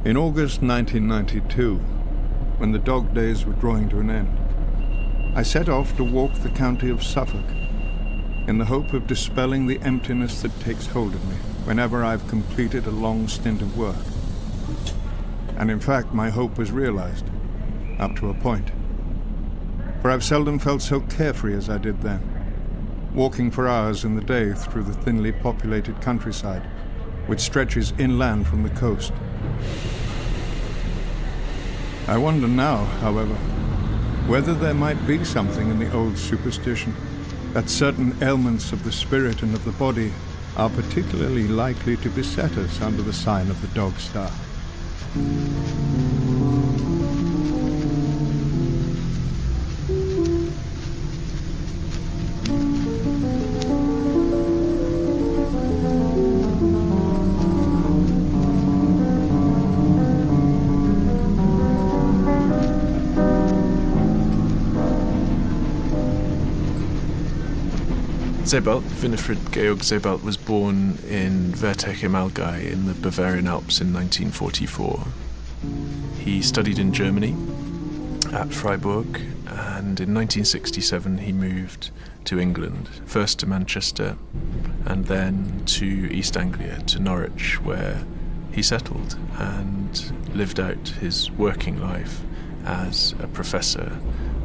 In August 1992, when the dog days were drawing to an end, I set off to walk the county of Suffolk in the hope of dispelling the emptiness that takes hold of me whenever I've completed a long stint of work. And in fact, my hope was realized, up to a point. For I've seldom felt so carefree as I did then, walking for hours in the day through the thinly populated countryside, which stretches inland from the coast. I wonder now, however, whether there might be something in the old superstition that certain ailments of the spirit and of the body are particularly likely to beset us under the sign of the dog star. Sebald, Winfried Georg Sebald, was born in Wertech im Allgäu in the Bavarian Alps in 1944. He studied in Germany at Freiburg, and in 1967 he moved to England, first to Manchester and then to East Anglia, to Norwich, where he settled and lived out his working life as a professor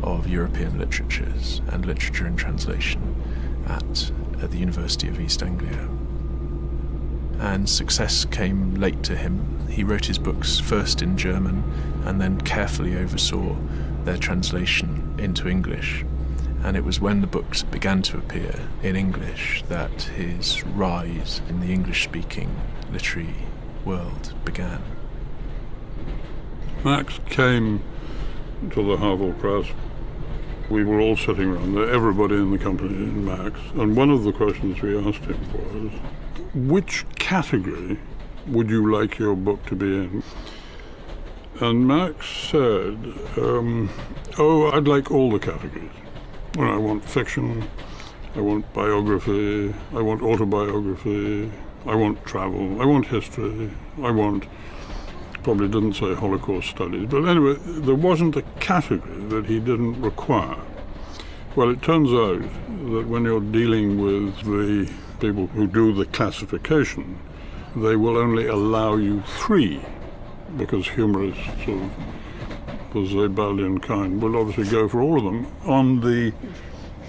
of European literatures and literature and translation at the University of East Anglia. And success came late to him. He wrote his books first in German and then carefully oversaw their translation into English. And it was when the books began to appear in English that his rise in the English-speaking literary world began. Max came to the Havel Press. We were all sitting around there, everybody in the company in Max, and one of the questions we asked him was, which category would you like your book to be in? And Max said, I'd like all the categories. Well, I want fiction, I want biography, I want autobiography, I want travel, I want history, I want... probably didn't say Holocaust studies, but anyway, there wasn't a category that he didn't require. Well, it turns out that when you're dealing with the people who do the classification, they will only allow you 3, because humorists of the Sebaldian kind will obviously go for all of them, on the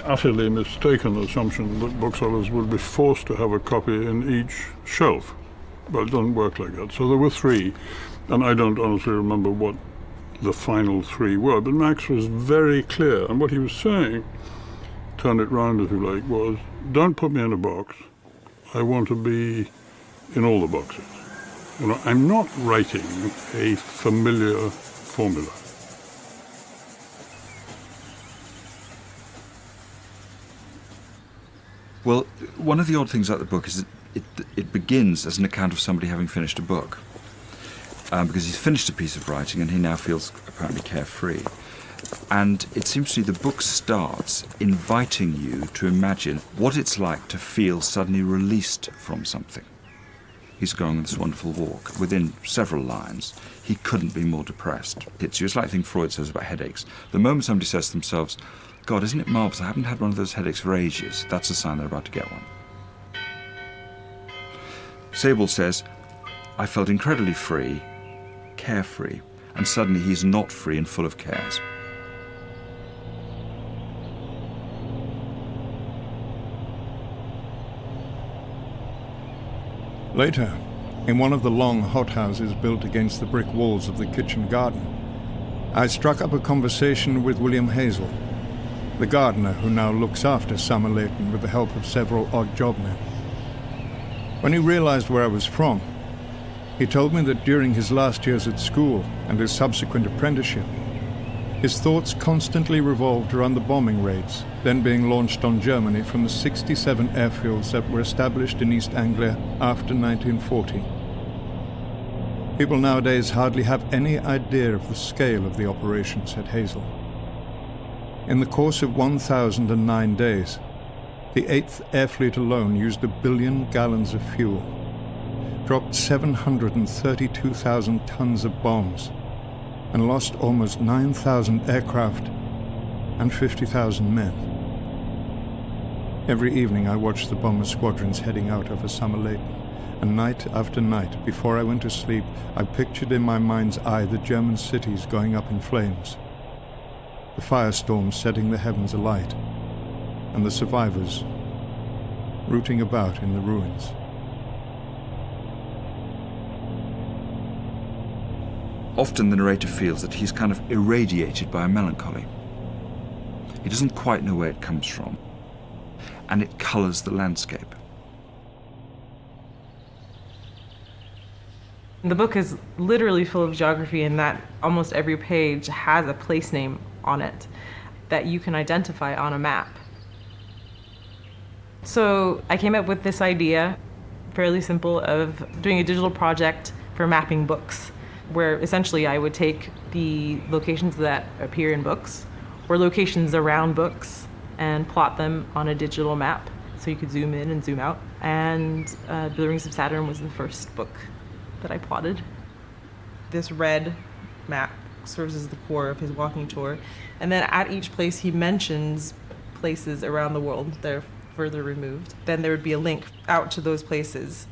utterly mistaken assumption that booksellers would be forced to have a copy in each shelf. But it doesn't work like that. So there were 3. And I don't honestly remember what the final 3 were, but Max was very clear. And what he was saying, turn it round if you like, was, don't put me in a box. I want to be in all the boxes. You know, I'm not writing a familiar formula. Well, one of the odd things about the book is that it begins as an account of somebody having finished a book. Because he's finished a piece of writing and he now feels apparently carefree. And it seems to me the book starts inviting you to imagine what it's like to feel suddenly released from something. He's going on this wonderful walk. Within several lines, he couldn't be more depressed. It's like the thing Freud says about headaches. The moment somebody says to themselves, God, isn't it marvellous? I haven't had one of those headaches for ages. That's a sign they're about to get one. Sebald says, I felt incredibly free, carefree, and suddenly he's not free and full of cares. Later, in one of the long hothouses built against the brick walls of the kitchen garden, I struck up a conversation with William Hazel, the gardener who now looks after Summer Leighton with the help of several odd job men. When he realized where I was from, he told me that during his last years at school and his subsequent apprenticeship, his thoughts constantly revolved around the bombing raids then being launched on Germany from the 67 airfields that were established in East Anglia after 1940. People nowadays hardly have any idea of the scale of the operation, said Hazel. In the course of 1,009 days, the 8th Air Fleet alone used 1 billion gallons of fuel, dropped 732,000 tons of bombs and lost almost 9,000 aircraft and 50,000 men. Every evening I watched the bomber squadrons heading out over Summer-Leighton, and night after night, before I went to sleep, I pictured in my mind's eye the German cities going up in flames, the firestorms setting the heavens alight, and the survivors rooting about in the ruins. Often the narrator feels that he's kind of irradiated by a melancholy. He doesn't quite know where it comes from, and it colours the landscape. The book is literally full of geography in that almost every page has a place name on it that you can identify on a map. So I came up with this idea, fairly simple, of doing a digital project for mapping books, where essentially I would take the locations that appear in books or locations around books and plot them on a digital map so you could zoom in and zoom out. And The Rings of Saturn was the first book that I plotted. This red map serves as the core of his walking tour, and then at each place he mentions places around the world that are further removed. Then there would be a link out to those places.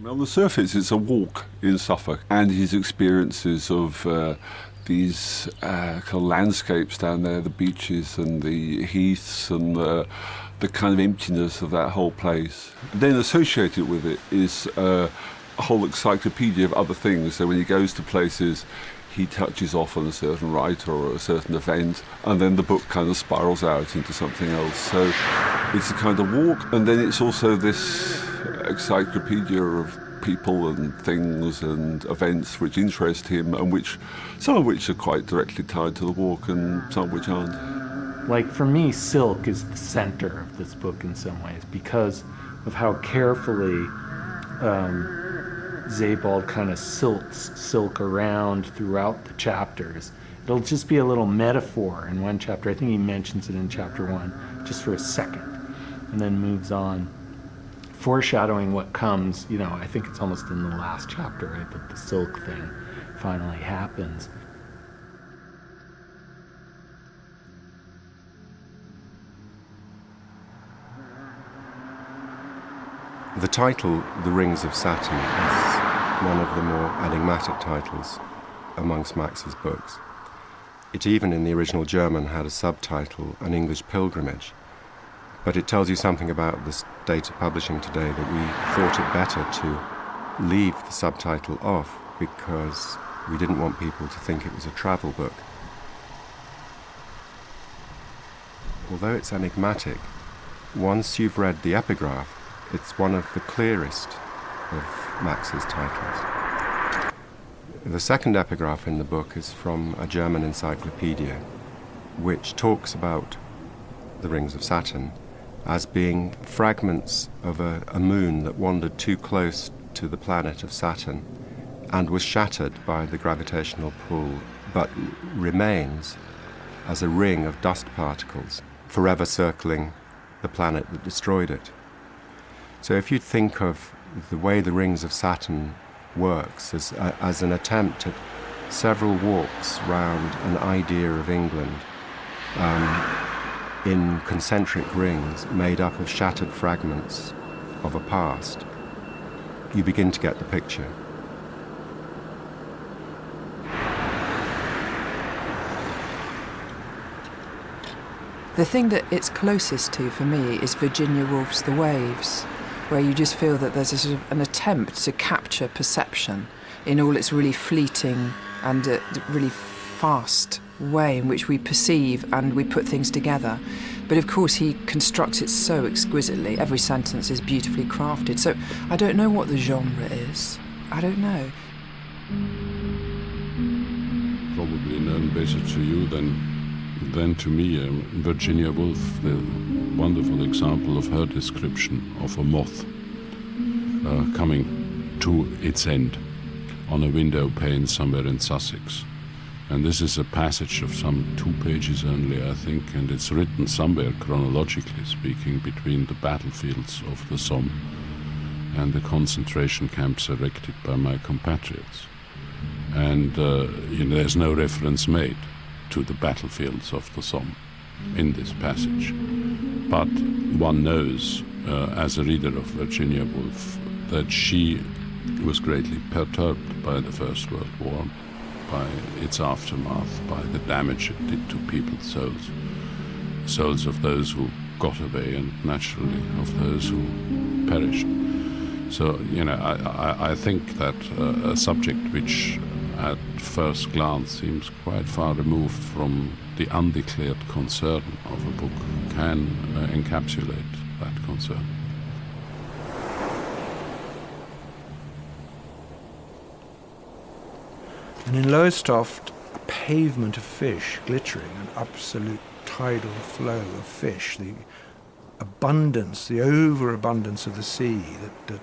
On the surface, it's a walk in Suffolk and his experiences of these kind of landscapes down there, the beaches and the heaths and the kind of emptiness of that whole place. Then associated with it is a whole encyclopedia of other things. So when he goes to places, he touches off on a certain writer or a certain event, and then the book kind of spirals out into something else. So it's a kind of walk, and then it's also this encyclopedia of people and things and events which interest him, and which some of which are quite directly tied to the walk and some of which aren't. Like, for me, silk is the center of this book in some ways because of how carefully Sebald kind of silks silk around throughout the chapters. It'll just be a little metaphor in one chapter. I think he mentions it in chapter 1, just for a second, and then moves on, foreshadowing what comes. You know, I think it's almost in the last chapter, right, that the silk thing finally happens. The title, The Rings of Saturn, is one of the more enigmatic titles amongst Max's books. It even in the original German had a subtitle, An English Pilgrimage, but it tells you something about the state of publishing today that we thought it better to leave the subtitle off because we didn't want people to think it was a travel book. Although it's enigmatic, once you've read the epigraph, it's one of the clearest of Max's titles. The second epigraph in the book is from a German encyclopedia, which talks about the rings of Saturn as being fragments of a moon that wandered too close to the planet of Saturn and was shattered by the gravitational pull, but remains as a ring of dust particles forever circling the planet that destroyed it. So if you think of the way the rings of Saturn works as an attempt at several walks round an idea of England in concentric rings made up of shattered fragments of a past, you begin to get the picture. The thing that it's closest to for me is Virginia Woolf's The Waves, where you just feel that there's a sort of an attempt to capture perception in all its really fleeting and really fast way in which we perceive and we put things together. But of course he constructs it so exquisitely. Every sentence is beautifully crafted. So I don't know what the genre is. I don't know. Probably known better to you than to me. Virginia Woolf, the wonderful example of her description of a moth coming to its end on a window pane somewhere in Sussex. And this is a passage of some 2 pages only, I think, and it's written somewhere, chronologically speaking, between the battlefields of the Somme and the concentration camps erected by my compatriots. And there's no reference made to the battlefields of the Somme in this passage. But one knows, as a reader of Virginia Woolf, that she was greatly perturbed by the First World War, by its aftermath, by the damage it did to people's souls of those who got away and naturally of those who perished. So, I think that a subject which at first glance seems quite far removed from the undeclared concern of a book can encapsulate that concern. And in Lowestoft, a pavement of fish glittering, an absolute tidal flow of fish, the abundance, the overabundance of the sea, that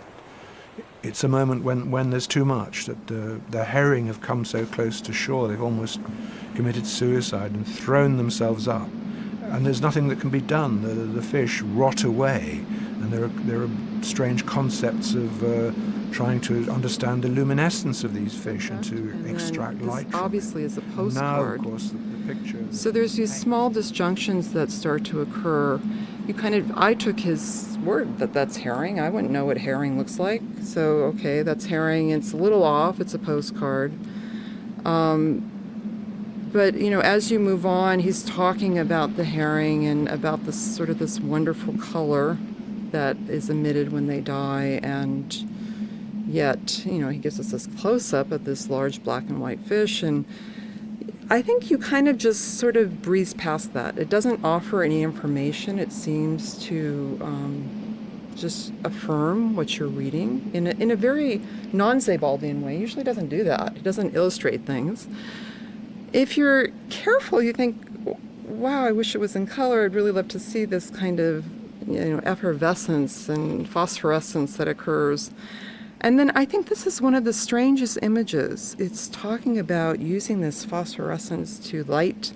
it's a moment when there's too much, that the herring have come so close to shore they've almost committed suicide and thrown themselves up, and there's nothing that can be done. The fish rot away, and there are strange concepts of trying to understand the luminescence of these fish and to extract light from obviously is a postcard. Now, of course, the picture. So there's these small disjunctions that start to occur. I took his word that that's herring. I wouldn't know what herring looks like. So, okay, that's herring. It's a little off. It's a postcard. But, as you move on, he's talking about the herring and about this wonderful color that is emitted when they die. And yet, he gives us this close-up of this large black and white fish. And I think you kind of just sort of breeze past that. It doesn't offer any information. It seems to just affirm what you're reading in a very non-Sebaldian way. He usually doesn't do that. He doesn't illustrate things. If you're careful, you think, wow, I wish it was in color. I'd really love to see this kind of effervescence and phosphorescence that occurs. And then I think this is one of the strangest images. It's talking about using this phosphorescence to light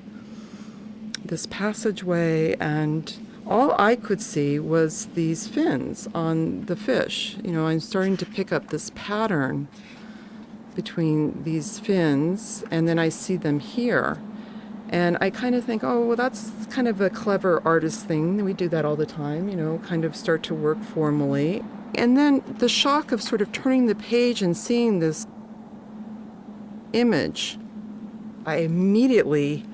this passageway, and all I could see was these fins on the fish. I'm starting to pick up this pattern between these fins, and then I see them here. And I kind of think, oh, well, that's kind of a clever artist thing. We do that all the time, kind of start to work formally. And then the shock of sort of turning the page and seeing this image, I immediately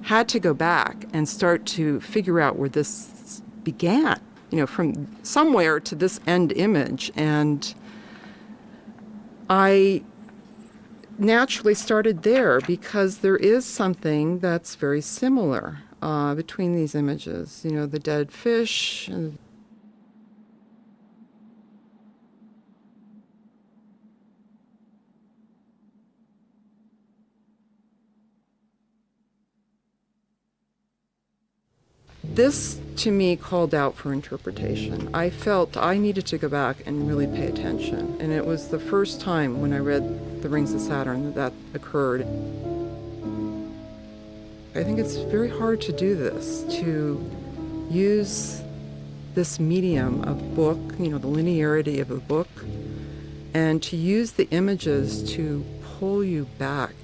had to go back and start to figure out where this began, from somewhere to this end image. And I naturally started there because there is something that's very similar between these images. The dead fish and this, to me, called out for interpretation. I felt I needed to go back and really pay attention. And it was the first time when I read The Rings of Saturn that occurred. I think it's very hard to do this, to use this medium of book, the linearity of a book, and to use the images to pull you back.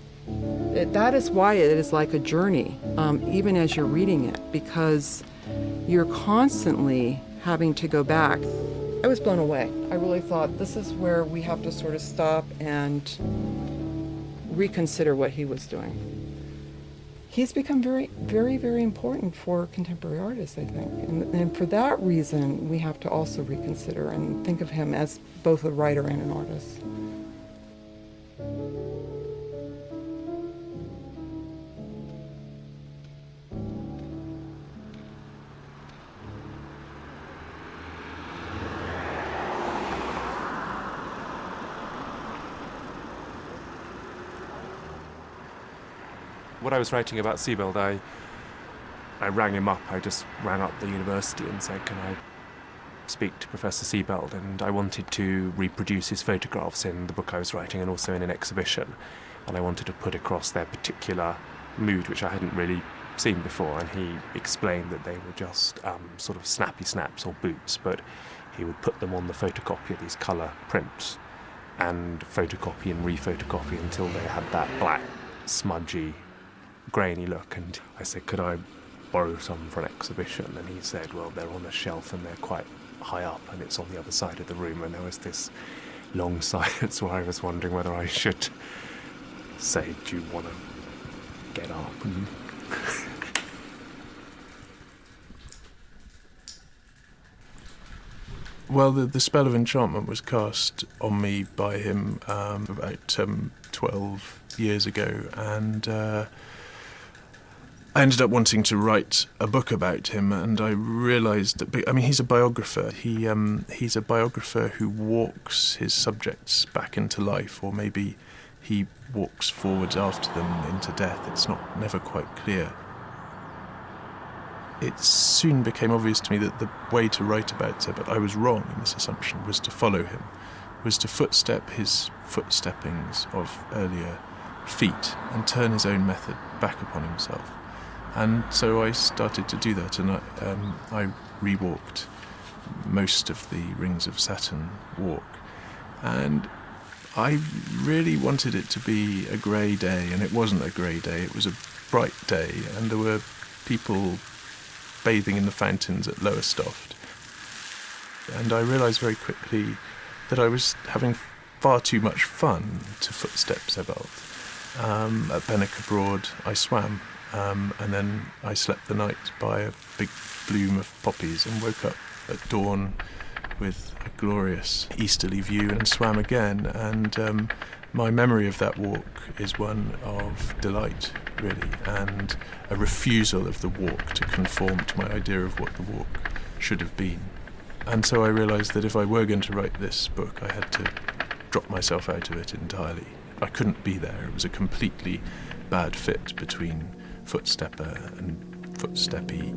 That is why it is like a journey, even as you're reading it, because you're constantly having to go back. I was blown away. I really thought this is where we have to sort of stop and reconsider what he was doing. He's become very, very, very important for contemporary artists, I think. And for that reason, we have to also reconsider and think of him as both a writer and an artist. What I was writing about Sebald, I rang him up. I just rang up the university and said, can I speak to Professor Sebald? And I wanted to reproduce his photographs in the book I was writing and also in an exhibition. And I wanted to put across their particular mood, which I hadn't really seen before. And he explained that they were just sort of snappy snaps or boots, but he would put them on the photocopier, these colour prints, and photocopy and rephotocopy until they had that black, smudgy, grainy look. And I said, could I borrow some for an exhibition? And he said, well, they're on a shelf and they're quite high up and it's on the other side of the room. And there was this long silence where I was wondering whether I should say, do you want to get up? Well, the spell of enchantment was cast on me by him about 12 years ago, and I ended up wanting to write a book about him, and I realised that, I mean, he's a biographer. He's a biographer who walks his subjects back into life, or maybe he walks forwards after them into death. It's never quite clear. It soon became obvious to me that the way to write about Sebald, I was wrong in this assumption, was to follow him, was to footstep his footsteppings of earlier feet and turn his own method back upon himself. And so I started to do that, and I rewalked most of the Rings of Saturn walk. And I really wanted it to be a grey day, and it wasn't a grey day, it was a bright day, and there were people bathing in the fountains at Lowestoft. And I realised very quickly that I was having far too much fun to footstep Sebald. At Benwick Broad I swam, and then I slept the night by a big bloom of poppies and woke up at dawn with a glorious easterly view and swam again. And my memory of that walk is one of delight, really, and a refusal of the walk to conform to my idea of what the walk should have been. And so I realised that if I were going to write this book, I had to drop myself out of it entirely. I couldn't be there. It was a completely bad fit between footstepper and footsteppy.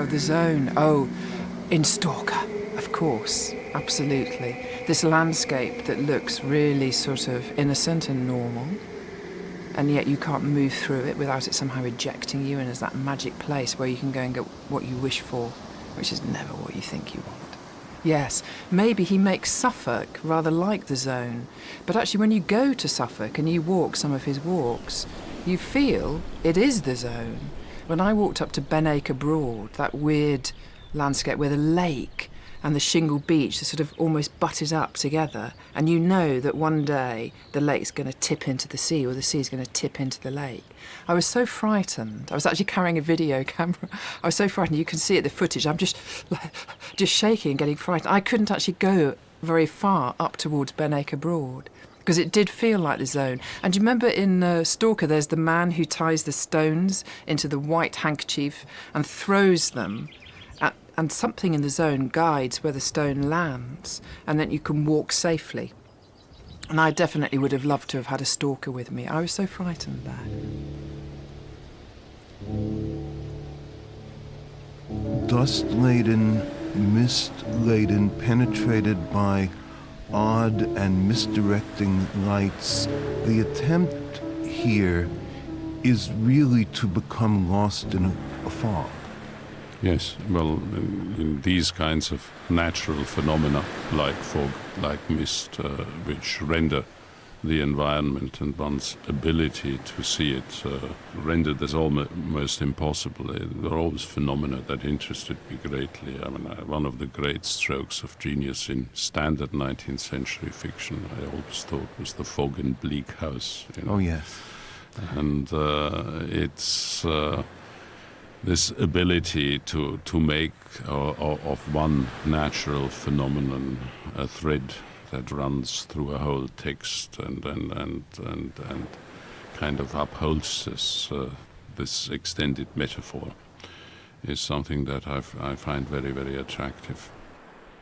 The zone. Oh, in Stalker, of course, absolutely. This landscape that looks really sort of innocent and normal, and yet you can't move through it without it somehow ejecting you, and as that magic place where you can go and get what you wish for, which is never what you think you want. Yes, maybe he makes Suffolk rather like the zone, but actually when you go to Suffolk and you walk some of his walks, you feel it is the zone. When I walked up to Benwick Broad, that weird landscape where the lake and the shingle beach are sort of almost butted up together, and you know that one day the lake's going to tip into the sea or the sea's going to tip into the lake. I was so frightened. I was actually carrying a video camera. I was so frightened. You can see it, the footage. I'm just shaking and getting frightened. I couldn't actually go very far up towards Benwick Broad, because it did feel like the zone. And do you remember in Stalker, there's the man who ties the stones into the white handkerchief and throws them, and something in the zone guides where the stone lands, and then you can walk safely. And I definitely would have loved to have had a stalker with me. I was so frightened there. Dust-laden, mist-laden, penetrated by odd and misdirecting lights. The attempt here is really to become lost in a fog. Yes, well, in these kinds of natural phenomena, like fog, like mist, which render the environment and one's ability to see it rendered as almost impossible. There are always phenomena that interested me greatly. I mean, one of the great strokes of genius in standard 19th century fiction, I always thought, was the fog in Bleak House. You know? Oh, yes. And it's this ability to make of one natural phenomenon a thread that runs through a whole text and kind of upholds this extended metaphor is something that I find very, very attractive.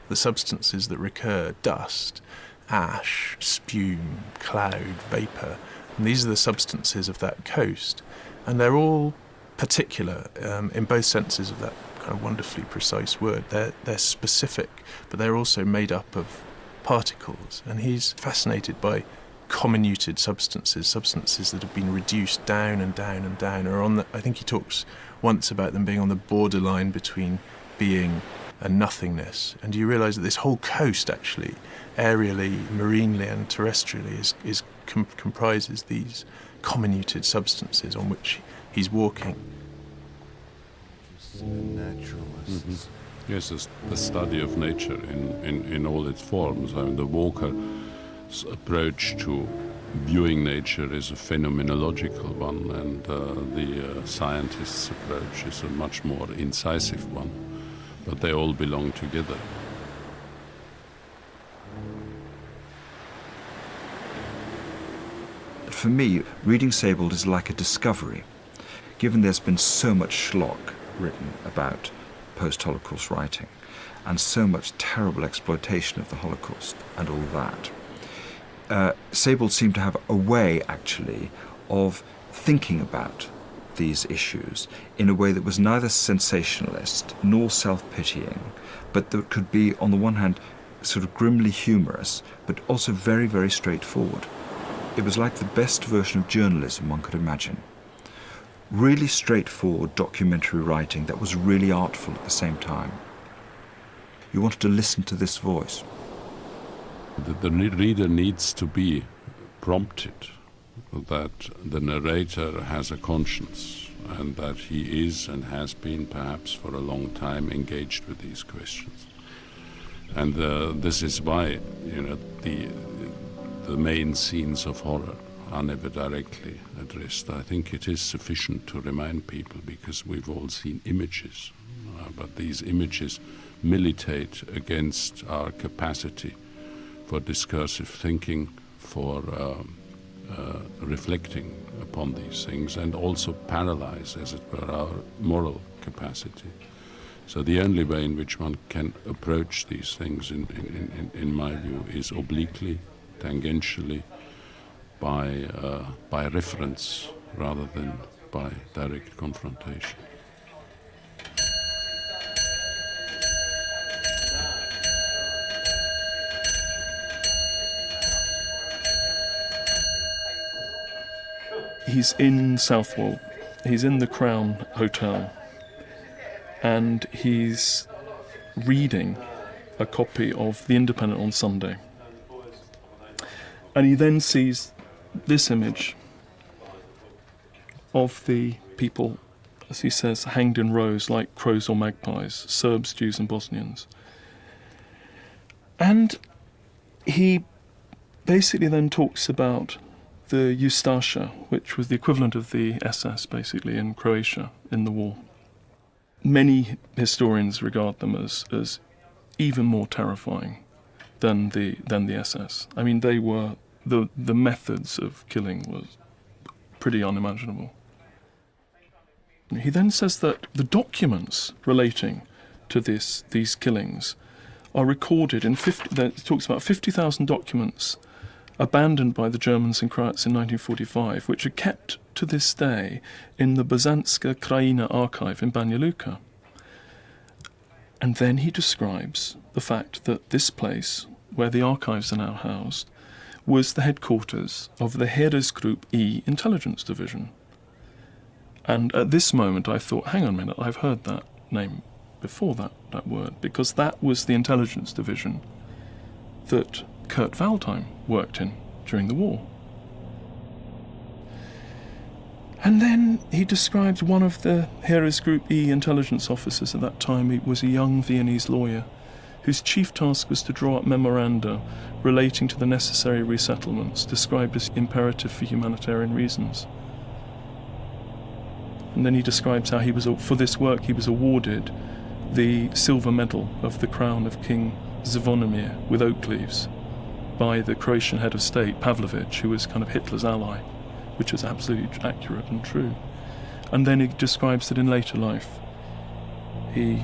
The substances that recur, dust, ash, spume, cloud, vapour, and these are the substances of that coast, and they're all particular in both senses of that kind of wonderfully precise word. They're specific, but they're also made up of particles. And he's fascinated by comminuted substances that have been reduced down and down and down, or I think he talks once about them being on the borderline between being and nothingness. And you realise that this whole coast, actually, aerially, marinely and terrestrially, comprises these comminuted substances on which he's walking. Naturalists. Yes, the study of nature in all its forms. I mean, the Walker's approach to viewing nature is a phenomenological one, and the scientist's approach is a much more incisive one. But they all belong together. For me, reading Sebald is like a discovery. Given there's been so much schlock written about post-Holocaust writing, and so much terrible exploitation of the Holocaust and all that, Sebald seemed to have a way, actually, of thinking about these issues in a way that was neither sensationalist nor self-pitying, but that could be, on the one hand, sort of grimly humorous, but also very, very straightforward. It was like the best version of journalism one could imagine. Really straightforward documentary writing that was really artful at the same time. You wanted to listen to this voice. The reader needs to be prompted that the narrator has a conscience and that he is and has been perhaps for a long time engaged with these questions. And this is why, the main scenes of horror are never directly addressed. I think it is sufficient to remind people, because we've all seen images, but these images militate against our capacity for discursive thinking, for reflecting upon these things, and also paralyze, as it were, our moral capacity. So the only way in which one can approach these things, in my view, is obliquely, tangentially, by reference rather than by direct confrontation. He's in Southwold. He's in the Crown Hotel, and he's reading a copy of The Independent on Sunday. And he then sees this image of the people, as he says, hanged in rows like crows or magpies, Serbs, Jews and Bosnians. And he basically then talks about the Ustaša, which was the equivalent of the SS, basically, in Croatia in the war. Many historians regard them as even more terrifying than the SS. I mean, they were the methods of killing was pretty unimaginable. He then says that the documents relating to these killings are recorded in it talks about 50,000 documents abandoned by the Germans and Croats in 1945, which are kept to this day in the Byzantska Krajina archive in Banja Luka. And then he describes the fact that this place, where the archives are now housed, was the headquarters of the Heeresgruppe E intelligence division. And at this moment I thought, hang on a minute, I've heard that name before, that word, because that was the intelligence division that Kurt Waldheim worked in during the war. And then he describes one of the Heeresgruppe E intelligence officers at that time. He was a young Viennese lawyer whose chief task was to draw up memoranda relating to the necessary resettlements, described as imperative for humanitarian reasons. And then he describes how for this work he was awarded the silver medal of the crown of King Zvonimir with oak leaves by the Croatian head of state, Pavlovich, who was kind of Hitler's ally, which is absolutely accurate and true. And then he describes that in later life he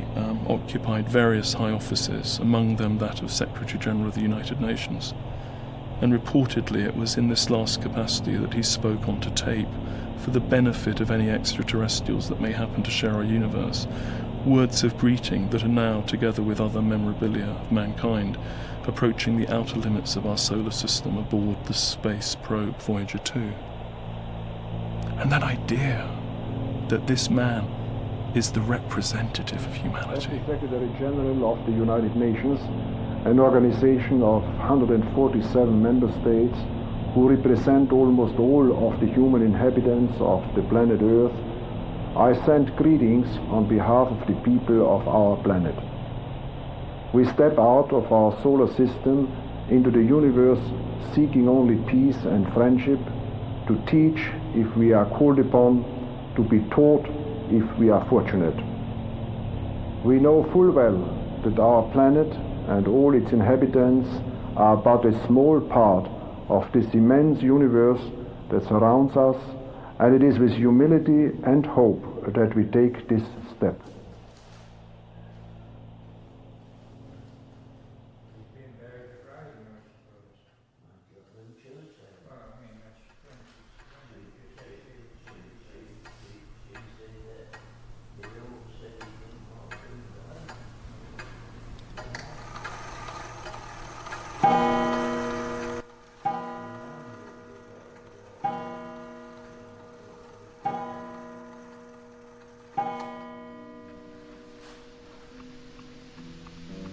occupied various high offices, among them that of Secretary General of the United Nations. And reportedly it was in this last capacity that he spoke onto tape for the benefit of any extraterrestrials that may happen to share our universe, words of greeting that are now, together with other memorabilia of mankind, approaching the outer limits of our solar system aboard the space probe Voyager 2. And that idea that this man is the representative of humanity. As the Secretary General of the United Nations, an organization of 147 member states who represent almost all of the human inhabitants of the planet Earth, I send greetings on behalf of the people of our planet. We step out of our solar system into the universe seeking only peace and friendship, to teach if we are called upon, to be taught if we are fortunate. We know full well that our planet and all its inhabitants are but a small part of this immense universe that surrounds us, and it is with humility and hope that we take this step.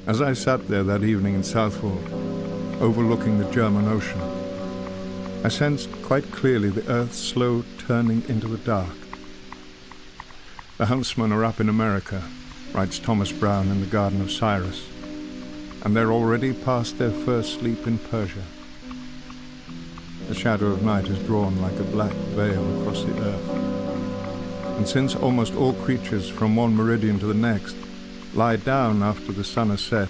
As I sat there that evening in Southwold, overlooking the German Ocean, I sensed quite clearly the Earth's slow turning into the dark. The huntsmen are up in America, writes Thomas Brown in The Garden of Cyrus, and they're already past their first sleep in Persia. The shadow of night is drawn like a black veil across the earth. And since almost all creatures from one meridian to the next lie down after the sun has set,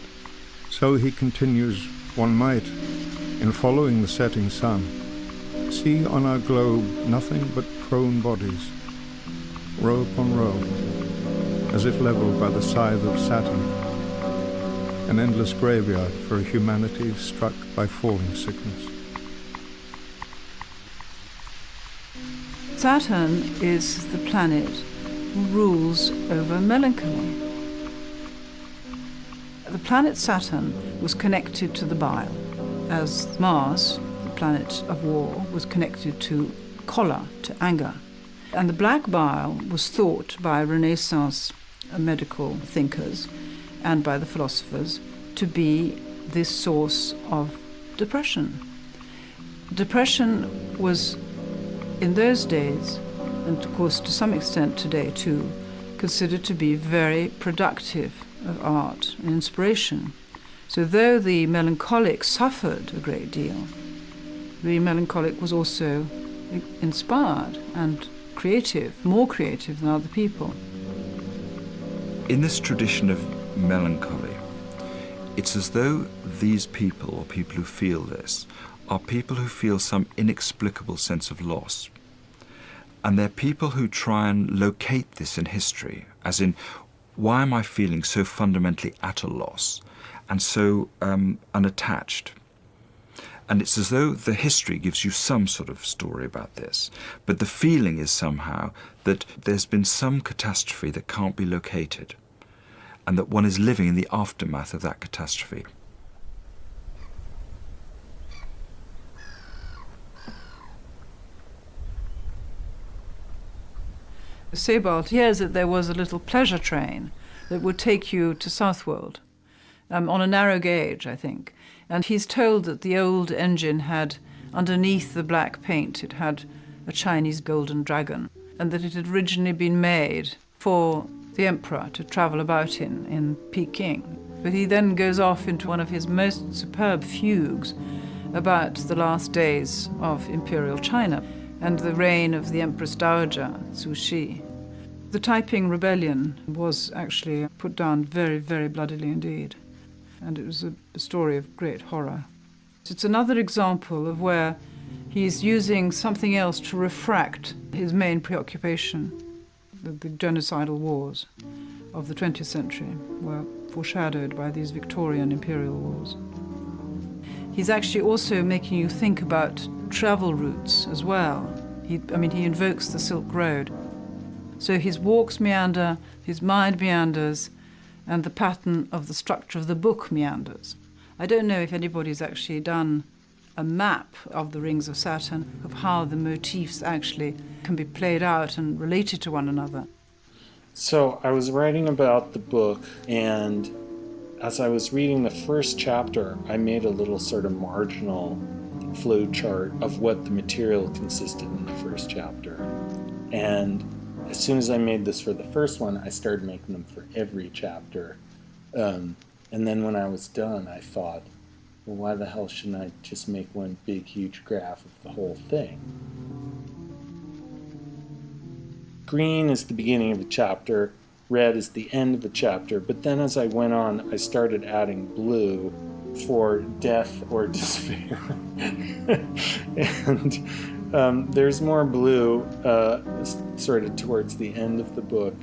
so he continues, one might, in following the setting sun, see on our globe nothing but prone bodies, row upon row, as if levelled by the scythe of Saturn, an endless graveyard for a humanity struck by falling sickness. Saturn is the planet who rules over melancholy. The planet Saturn was connected to the bile, as Mars, the planet of war, was connected to choler, to anger. And the black bile was thought by Renaissance medical thinkers and by the philosophers to be this source of depression. Depression was, in those days, and of course to some extent today too, considered to be very productive of art and inspiration. So though the melancholic suffered a great deal, the melancholic was also inspired and creative, more creative than other people. In this tradition of melancholy, it's as though these people, or people who feel this, are people who feel some inexplicable sense of loss. And they're people who try and locate this in history, as in, why am I feeling so fundamentally at a loss and so unattached? And it's as though the history gives you some sort of story about this, but the feeling is somehow that there's been some catastrophe that can't be located, and that one is living in the aftermath of that catastrophe. Sebald hears that there was a little pleasure train that would take you to Southwold, on a narrow gauge, I think. And he's told that the old engine had, underneath the black paint, it had a Chinese golden dragon, and that it had originally been made for the emperor to travel about in Peking. But he then goes off into one of his most superb fugues about the last days of imperial China and the reign of the Empress Dowager, Cixi. The Taiping Rebellion was actually put down very, very bloodily indeed, and it was a story of great horror. It's another example of where he's using something else to refract his main preoccupation. The genocidal wars of the 20th century were foreshadowed by these Victorian imperial wars. He's actually also making you think about travel routes as well. He invokes the Silk Road. So his walks meander, his mind meanders, and the pattern of the structure of the book meanders. I don't know if anybody's actually done a map of the rings of Saturn, of how the motifs actually can be played out and related to one another. So I was writing about the book, and as I was reading the first chapter, I made a little sort of marginal flow chart of what the material consisted in the first chapter. And as soon as I made this for the first one, I started making them for every chapter. And then when I was done, I thought, well, why the hell shouldn't I just make one big, huge graph of the whole thing? Green is the beginning of a chapter, red is the end of a chapter, but then as I went on, I started adding blue for death or despair. And there's more blue sort of towards the end of the book.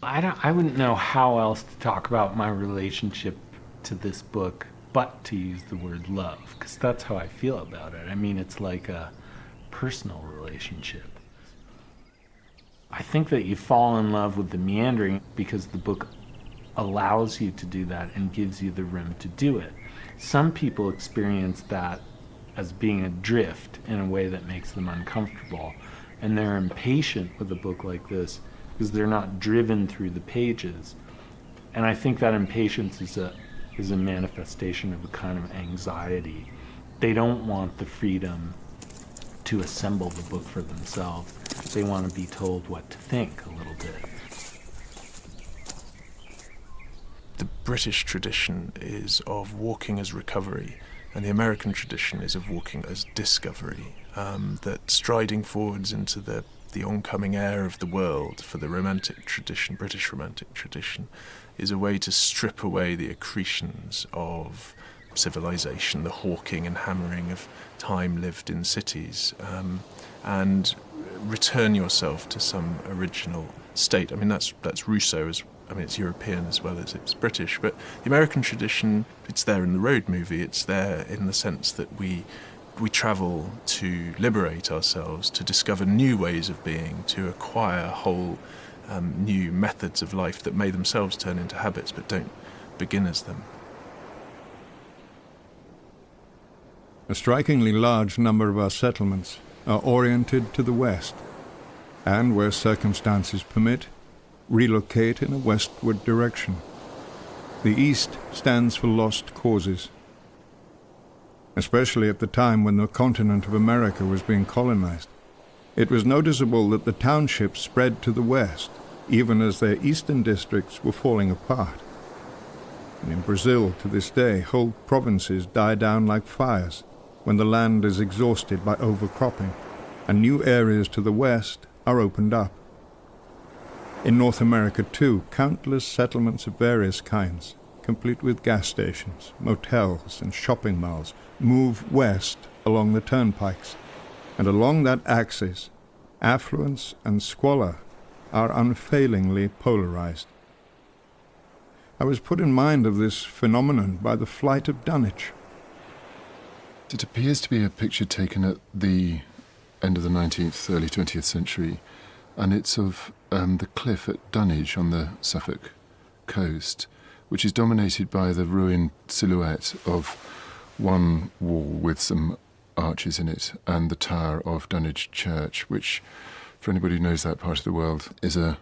I wouldn't know how else to talk about my relationship to this book but to use the word love, because that's how I feel about it. I mean, it's like a personal relationship. I think that you fall in love with the meandering because the book allows you to do that and gives you the room to do it. Some people experience that as being adrift in a way that makes them uncomfortable, and they're impatient with a book like this because they're not driven through the pages. And I think that impatience is a manifestation of a kind of anxiety. They don't want the freedom to assemble the book for themselves. They want to be told what to think a little bit. The British tradition is of walking as recovery, and the American tradition is of walking as discovery. That striding forwards into the oncoming air of the world for the romantic tradition, British romantic tradition, is a way to strip away the accretions of civilization, the hawking and hammering of time lived in cities, and return yourself to some original state. I mean, that's Rousseau, it's European as well as it's British, but the American tradition, it's there in the road movie, it's there in the sense that we travel to liberate ourselves, to discover new ways of being, to acquire whole new methods of life that may themselves turn into habits but don't begin as them. A strikingly large number of our settlements are oriented to the west, and where circumstances permit, relocate in a westward direction. The east stands for lost causes, especially at the time when the continent of America was being colonized. It was noticeable that the townships spread to the west, even as their eastern districts were falling apart. And in Brazil, to this day, whole provinces die down like fires when the land is exhausted by overcropping, and new areas to the west are opened up. In North America, too, countless settlements of various kinds, complete with gas stations, motels, and shopping malls, move west along the turnpikes, and along that axis, affluence and squalor are unfailingly polarized. I was put in mind of this phenomenon by the flight of Dunwich. It appears to be a picture taken at the end of the 19th, early 20th century, and it's of the cliff at Dunwich on the Suffolk coast, which is dominated by the ruined silhouette of one wall with some arches in it, and the tower of Dunwich Church, which, for anybody who knows that part of the world, is a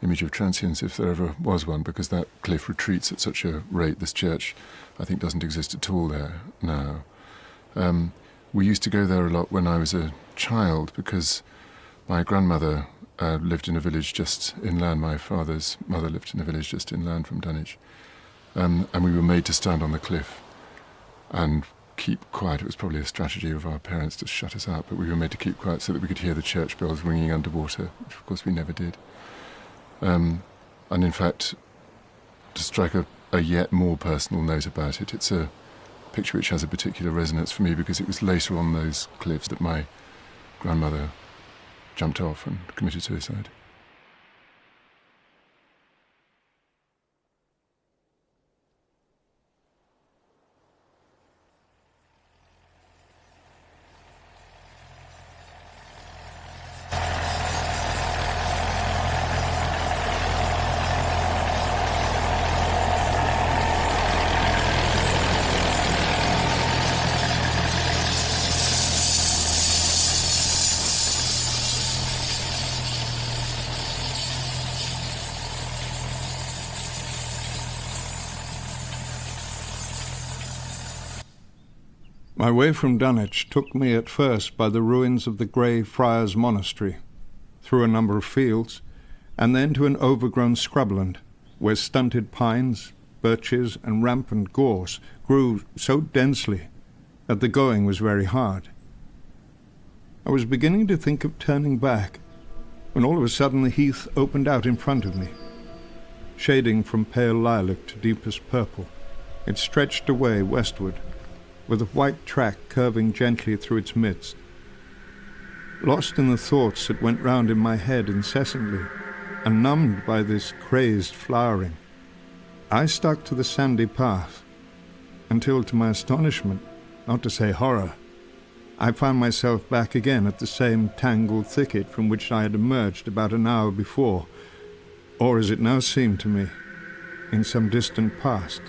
image of transience if there ever was one, because that cliff retreats at such a rate. This church, I think, doesn't exist at all there now. We used to go there a lot when I was a child because my grandmother lived in a village just inland. My father's mother lived in a village just inland from Dunwich. And we were made to stand on the cliff and keep quiet. It was probably a strategy of our parents to shut us out, but we were made to keep quiet so that we could hear the church bells ringing underwater, which of course we never did. And in fact, to strike a yet more personal note about it, it's a picture which has a particular resonance for me because it was later on those cliffs that my grandmother jumped off and committed suicide. My way from Dunwich took me at first by the ruins of the Grey Friars Monastery, through a number of fields, and then to an overgrown scrubland, where stunted pines, birches, and rampant gorse grew so densely that the going was very hard. I was beginning to think of turning back, when all of a sudden the heath opened out in front of me. Shading from pale lilac to deepest purple, it stretched away westward, with a white track curving gently through its midst. Lost in the thoughts that went round in my head incessantly, and numbed by this crazed flowering, I stuck to the sandy path, until, to my astonishment, not to say horror, I found myself back again at the same tangled thicket from which I had emerged about an hour before, or, as it now seemed to me, in some distant past.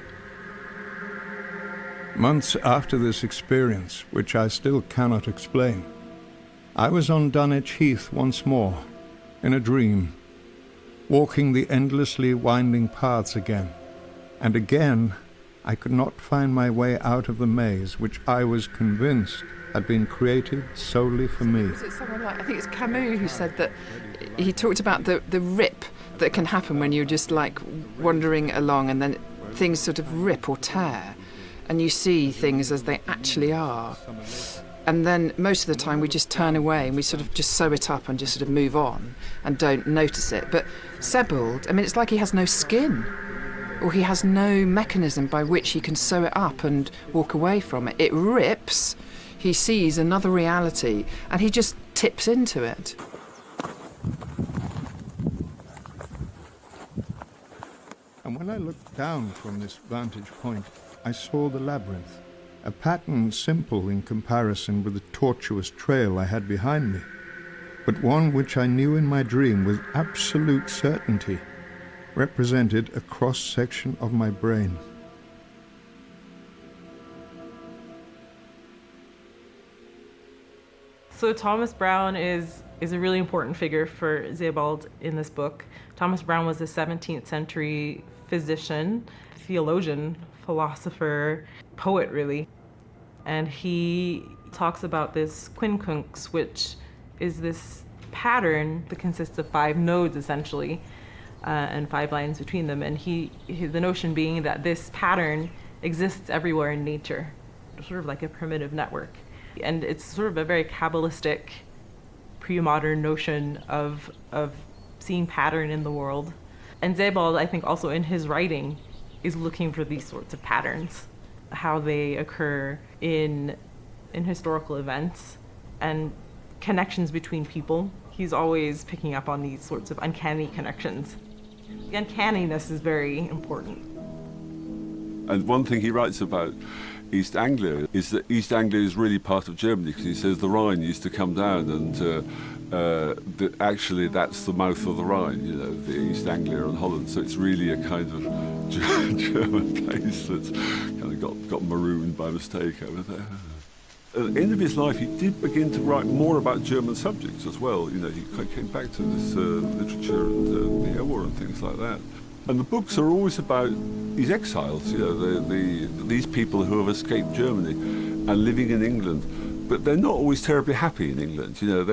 Months after this experience, which I still cannot explain, I was on Dunwich Heath once more, in a dream, walking the endlessly winding paths again, and again I could not find my way out of the maze which I was convinced had been created solely for me. Was it someone like, I think it's Camus who said that he talked about the rip that can happen when you're just like wandering along and then things sort of rip or tear and you see things as they actually are. And then most of the time we just turn away and we sort of just sew it up and just sort of move on and don't notice it. But Sebald, I mean, it's like he has no skin, or he has no mechanism by which he can sew it up and walk away from it. It rips, he sees another reality, and he just tips into it. And when I looked down from this vantage point, I saw the labyrinth, a pattern simple in comparison with the tortuous trail I had behind me, but one which I knew in my dream with absolute certainty represented a cross-section of my brain. So Thomas Browne is a really important figure for Sebald in this book. Thomas Browne was a 17th century physician, theologian, philosopher, poet really. And he talks about this quincunx, which is this pattern that consists of 5 nodes essentially, and 5 lines between them. And the notion being that this pattern exists everywhere in nature, sort of like a primitive network. And it's sort of a very Kabbalistic, pre-modern notion of seeing pattern in the world. And Sebald, I think, also in his writing, is looking for these sorts of patterns, how they occur in historical events and connections between people. He's always picking up on these sorts of uncanny connections. The uncanniness is very important. And one thing he writes about East Anglia is that East Anglia is really part of Germany, because he says the Rhine used to come down and actually that's the mouth of the Rhine, you know, the East Anglia and Holland. So it's really a kind of German place that's kind of got marooned by mistake over there. At the end of his life, he did begin to write more about German subjects as well. You know, he came back to this literature and the war and things like that. And the books are always about these exiles, you know, these people who have escaped Germany and living in England. But they're not always terribly happy in England, you know.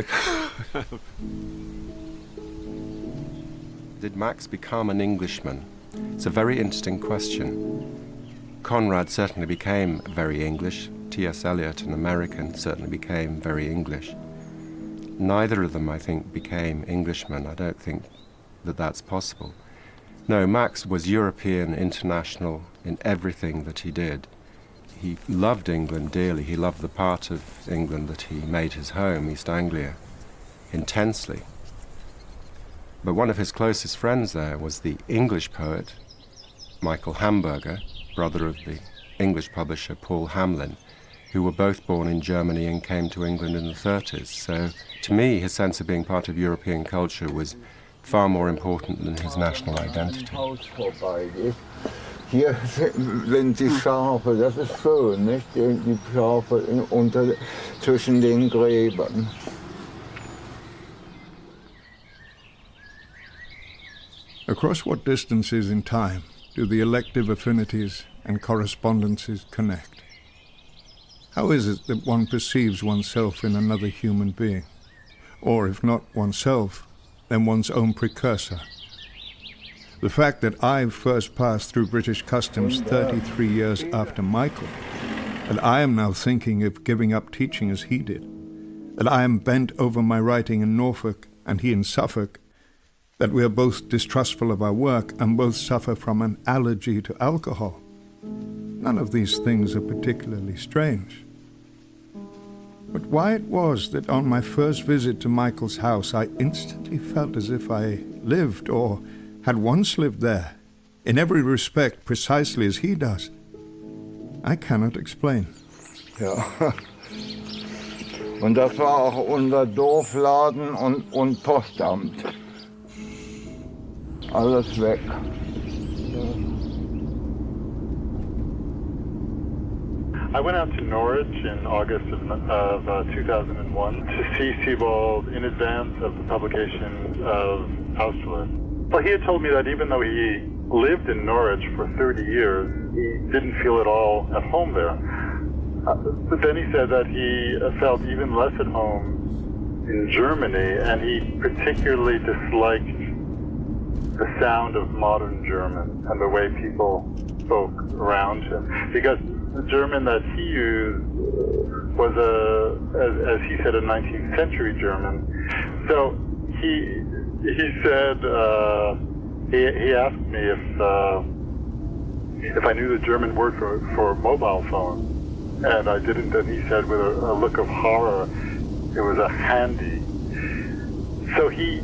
Did Max become an Englishman? It's a very interesting question. Conrad certainly became very English. T.S. Eliot, an American, certainly became very English. Neither of them, I think, became Englishmen. I don't think that that's possible. No, Max was European, international in everything that he did. He loved England dearly. He loved the part of England that he made his home, East Anglia, intensely. But one of his closest friends there was the English poet, Michael Hamburger, brother of the English publisher Paul Hamlin, who were both born in Germany and came to England in the 30s. So to me, his sense of being part of European culture was far more important than his national identity. Hier sind die Schafe, das ist schön, nicht? Die Schafe zwischen den Gräbern. Across what distances in time do the elective affinities and correspondences connect? How is it that one perceives oneself in another human being? Or if not oneself, then one's own precursor? The fact that I first passed through British customs 33 years after Michael, that I am now thinking of giving up teaching as he did, that I am bent over my writing in Norfolk and he in Suffolk, that we are both distrustful of our work and both suffer from an allergy to alcohol. None of these things are particularly strange. But why it was that on my first visit to Michael's house I instantly felt as if I lived or had once lived there, in every respect precisely as he does, I cannot explain. Ja. Und das war auch unser Dorfladen und Postamt. Alles weg. I went out to Norwich in August of 2001 to see Sebald in advance of the publication of Austerlitz. Well, he had told me that even though he lived in Norwich for 30 years, he didn't feel at all at home there. But then he said that he felt even less at home in Germany, and he particularly disliked the sound of modern German and the way people spoke around him. Because the German that he used was as he said, a 19th century German. So he said, he asked me if I knew the German word for mobile phone, and I didn't, and he said with a look of horror, it was a handy. So he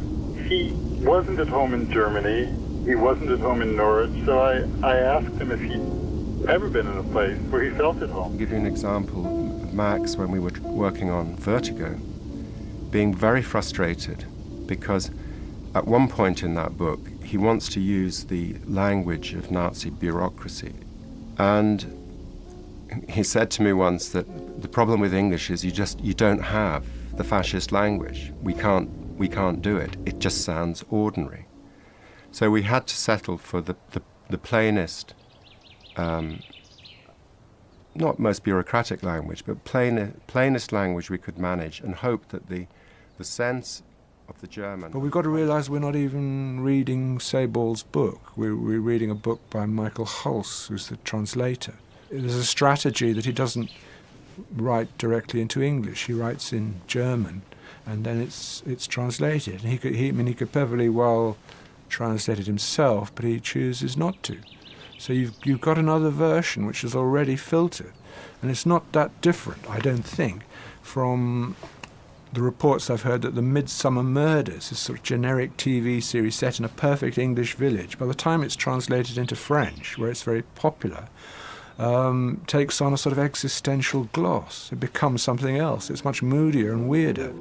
wasn't at home in Germany, he wasn't at home in Norwich, so I asked him if he'd ever been in a place where he felt at home. I'll give you an example of Max when we were working on Vertigo, being very frustrated because at one point in that book he wants to use the language of Nazi bureaucracy, and he said to me once that the problem with English is you don't have the fascist language. We can't do it. It just sounds ordinary. So we had to settle for the plainest, not most bureaucratic language, but plainest language we could manage, and hope that the sense of the German... But we've got to realise we're not even reading Sebald's book. We're reading a book by Michael Hulse, who's the translator. There's a strategy that he doesn't write directly into English. He writes in German, and then it's translated. And he could perfectly well translate it himself, but he chooses not to. So you've got another version which is already filtered, and it's not that different, I don't think, from the reports I've heard that The Midsummer Murders, this sort of generic TV series set in a perfect English village, by the time it's translated into French, where it's very popular, takes on a sort of existential gloss. It becomes something else. It's much moodier and weirder.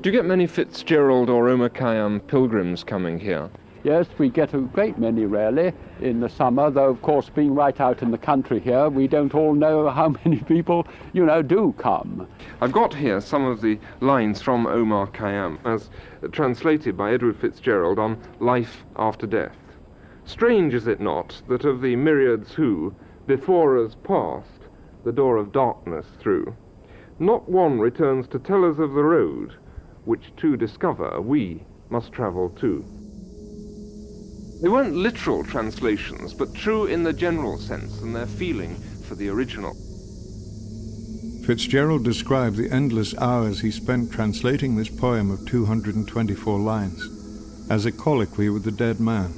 Do you get many Fitzgerald or Omar Khayyam pilgrims coming here? Yes, we get a great many rarely in the summer, though of course being right out in the country here, we don't all know how many people, do come. I've got here some of the lines from Omar Khayyam, as translated by Edward Fitzgerald on Life After Death. Strange is it not that of the myriads who, before us passed, the door of darkness through, not one returns to tell us of the road, which to discover we must travel too. They weren't literal translations, but true in the general sense and their feeling for the original. Fitzgerald described the endless hours he spent translating this poem of 224 lines as a colloquy with the dead man,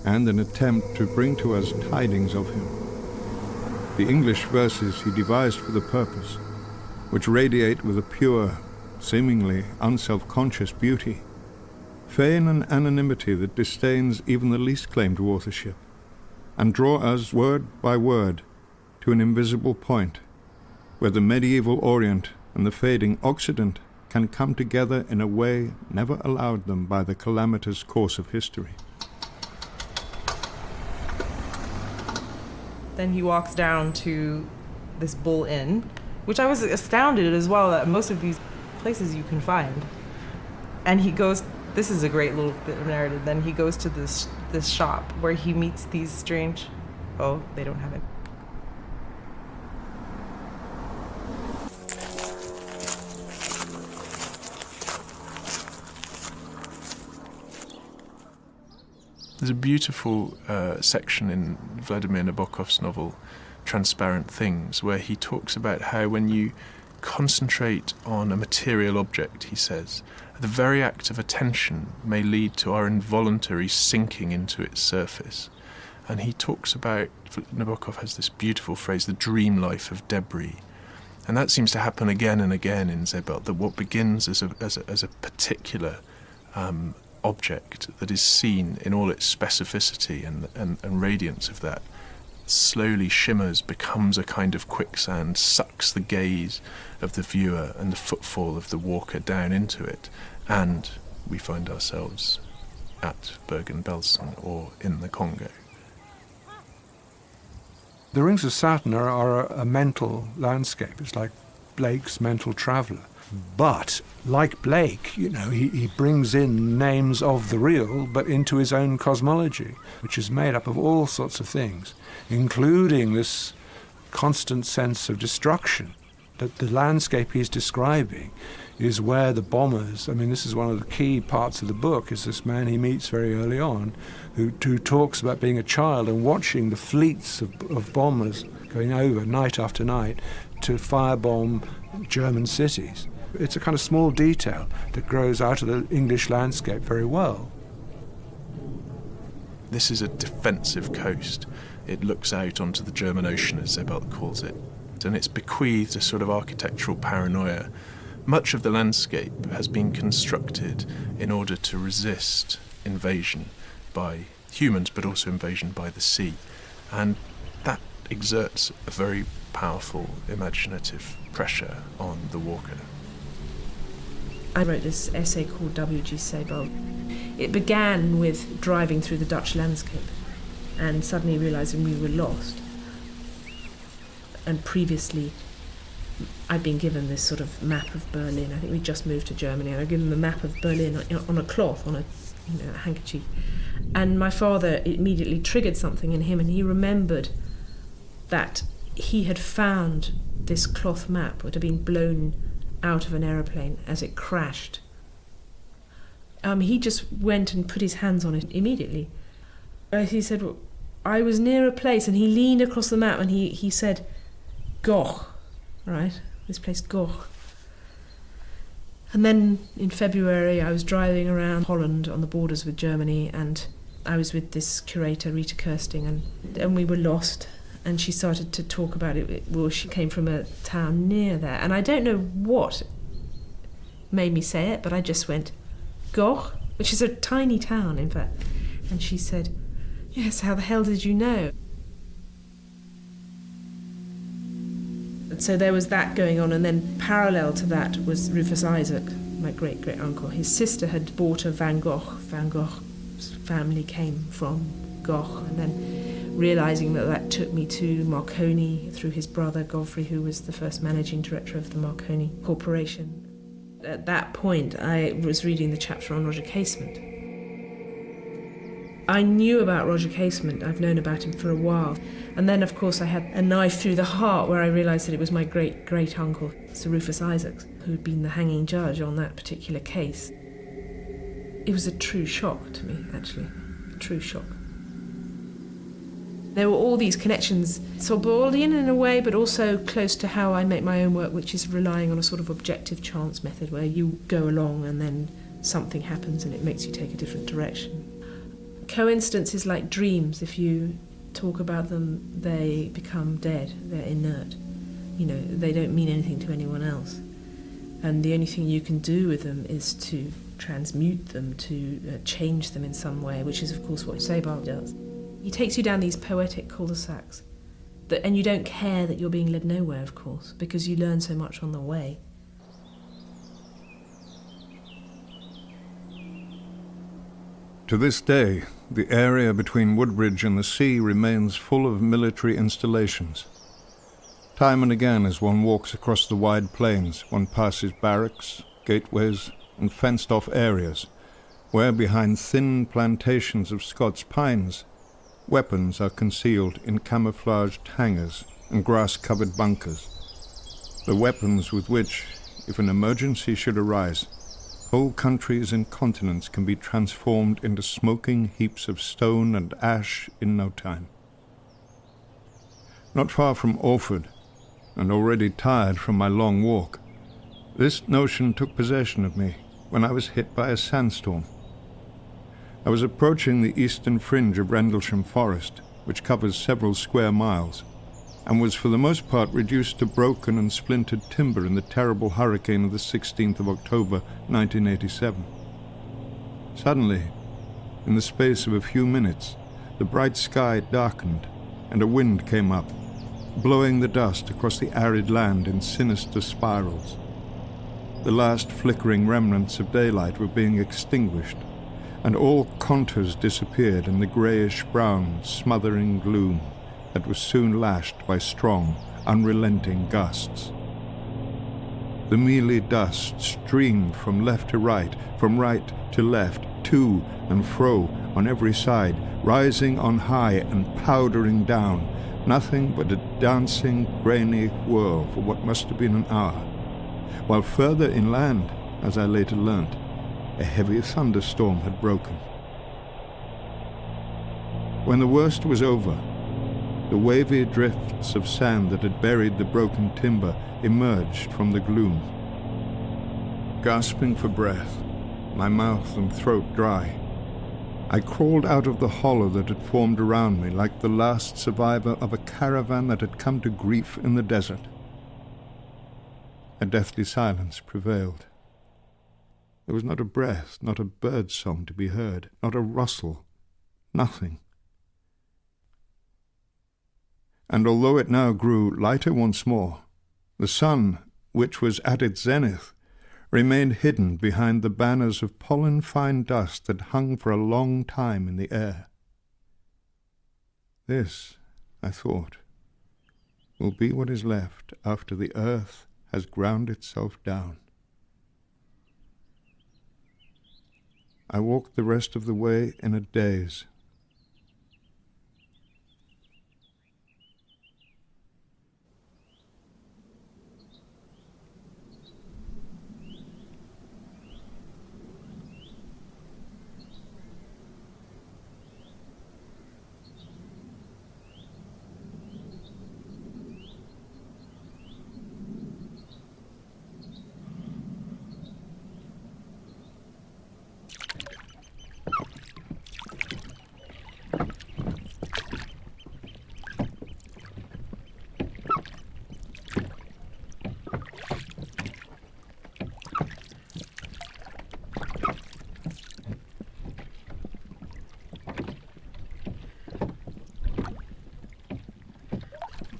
and an attempt to bring to us tidings of him. The English verses he devised for the purpose, which radiate with a pure, seemingly unself-conscious beauty, feign an anonymity that disdains even the least claim to authorship, and draw us word by word to an invisible point, where the medieval Orient and the fading Occident can come together in a way never allowed them by the calamitous course of history. Then he walks down to this Bull Inn, which I was astounded as well that most of these places you can find. And he goes This is a great little bit of narrative. Then he goes to this shop where he meets these strange... Oh, they don't have it. There's a beautiful section in Vladimir Nabokov's novel, Transparent Things, where he talks about how when you concentrate on a material object, he says, the very act of attention may lead to our involuntary sinking into its surface. And he talks about, Nabokov has this beautiful phrase, the dream life of debris. And that seems to happen again and again in Sebald, that what begins as a particular object that is seen in all its specificity and radiance of that slowly shimmers, becomes a kind of quicksand, sucks the gaze of the viewer and the footfall of the walker down into it, and we find ourselves at Bergen-Belsen or in the Congo. The rings of Saturn are a mental landscape. It's like Blake's Mental Traveller. But, like Blake, he brings in names of the real, but into his own cosmology, which is made up of all sorts of things, including this constant sense of destruction. That the landscape he's describing is where the bombers, this is one of the key parts of the book, is this man he meets very early on, who talks about being a child and watching the fleets of bombers going over night after night to firebomb German cities. It's a kind of small detail that grows out of the English landscape very well. This is a defensive coast. It looks out onto the German Ocean, as Sebald calls it, and it's bequeathed a sort of architectural paranoia. Much of the landscape has been constructed in order to resist invasion by humans, but also invasion by the sea. And that exerts a very powerful imaginative pressure on the walker. I wrote this essay called W.G. Sebald. It began with driving through the Dutch landscape and suddenly realising we were lost. And previously, I'd been given this sort of map of Berlin. I think we just moved to Germany, and I'd given them a map of Berlin on a cloth, on a handkerchief. And my father immediately triggered something in him, and he remembered that he had found this cloth map that had been blown out of an aeroplane as it crashed. He just went and put his hands on it immediately. He said, well, I was near a place, and he leaned across the map and he said, Goch, right? This place, Goch. And then in February I was driving around Holland on the borders with Germany, and I was with this curator, Rita Kirsting, and we were lost. And she started to talk about it. Well, she came from a town near there. And I don't know what made me say it, but I just went, Goch, which is a tiny town, in fact. And she said, yes, how the hell did you know? And so there was that going on, and then parallel to that was Rufus Isaac, my great-great-uncle. His sister had bought a Van Gogh. Van Gogh's family came from Goch, and then realising that took me to Marconi through his brother Godfrey, who was the first managing director of the Marconi Corporation. At that point, I was reading the chapter on Roger Casement. I knew about Roger Casement. I've known about him for a while. And then, of course, I had a knife through the heart where I realised that it was my great-great-uncle, Sir Rufus Isaacs, who had been the hanging judge on that particular case. It was a true shock to me, actually. A true shock. There were all these connections, Sebaldian in a way, but also close to how I make my own work, which is relying on a sort of objective chance method where you go along and then something happens and it makes you take a different direction. Coincidences like dreams, if you talk about them, they become dead, they're inert. They don't mean anything to anyone else. And the only thing you can do with them is to transmute them, to change them in some way, which is, of course, what Sebald does. He takes you down these poetic cul-de-sacs, and you don't care that you're being led nowhere, of course, because you learn so much on the way. To this day, the area between Woodbridge and the sea remains full of military installations. Time and again, as one walks across the wide plains, one passes barracks, gateways, and fenced-off areas, where behind thin plantations of Scots pines, weapons are concealed in camouflaged hangars and grass-covered bunkers. The weapons with which, if an emergency should arise, whole countries and continents can be transformed into smoking heaps of stone and ash in no time. Not far from Orford, and already tired from my long walk, this notion took possession of me when I was hit by a sandstorm. I was approaching the eastern fringe of Rendlesham Forest, which covers several square miles, and was for the most part reduced to broken and splintered timber in the terrible hurricane of the 16th of October 1987. Suddenly, in the space of a few minutes, the bright sky darkened and a wind came up, blowing the dust across the arid land in sinister spirals. The last flickering remnants of daylight were being extinguished, and all contours disappeared in the greyish-brown, smothering gloom that was soon lashed by strong, unrelenting gusts. The mealy dust streamed from left to right, from right to left, to and fro on every side, rising on high and powdering down, nothing but a dancing, grainy whirl for what must have been an hour, while further inland, as I later learnt, a heavy thunderstorm had broken. When the worst was over, the wavy drifts of sand that had buried the broken timber emerged from the gloom. Gasping for breath, my mouth and throat dry, I crawled out of the hollow that had formed around me like the last survivor of a caravan that had come to grief in the desert. A deathly silence prevailed. There was not a breath, not a bird's song to be heard, not a rustle, nothing. And although it now grew lighter once more, the sun, which was at its zenith, remained hidden behind the banners of pollen-fine dust that hung for a long time in the air. This, I thought, will be what is left after the earth has ground itself down. I walked the rest of the way in a daze.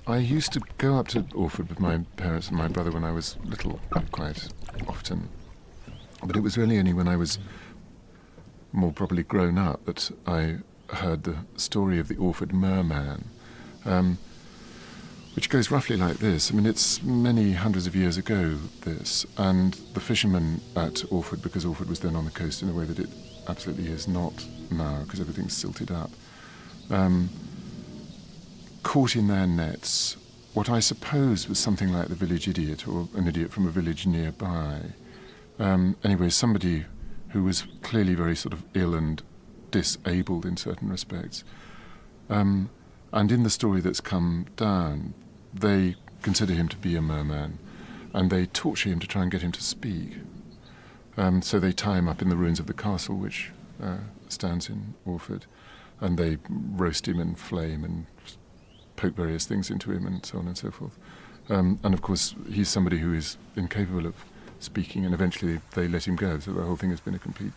I used to go up to Orford with my parents and my brother when I was little, quite often. But it was really only when I was more properly grown up that I heard the story of the Orford merman, which goes roughly like this. I mean, it's many hundreds of years ago, this, and the fishermen at Orford, because Orford was then on the coast in a way that it absolutely is not now, because everything's silted up, caught in their nets what I suppose was something like the village idiot, or an idiot from a village nearby. Anyway, somebody who was clearly very sort of ill and disabled in certain respects. And in the story that's come down, they consider him to be a merman, and they torture him to try and get him to speak. So they tie him up in the ruins of the castle, which stands in Orford, and they roast him and flame and poke various things into him and so on and so forth. And of course, he's somebody who is incapable of speaking, and eventually they let him go, so the whole thing has been a completely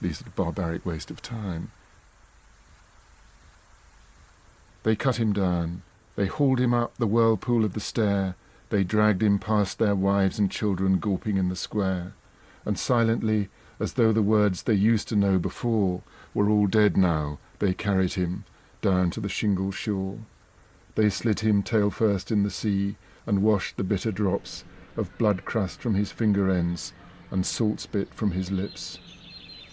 sort of barbaric waste of time. They cut him down, they hauled him up the whirlpool of the stair, they dragged him past their wives and children gawping in the square, and silently, as though the words they used to know before were all dead now, they carried him down to the shingle shore. They slid him tail first in the sea, and washed the bitter drops of blood crust from his finger ends and salt spit from his lips.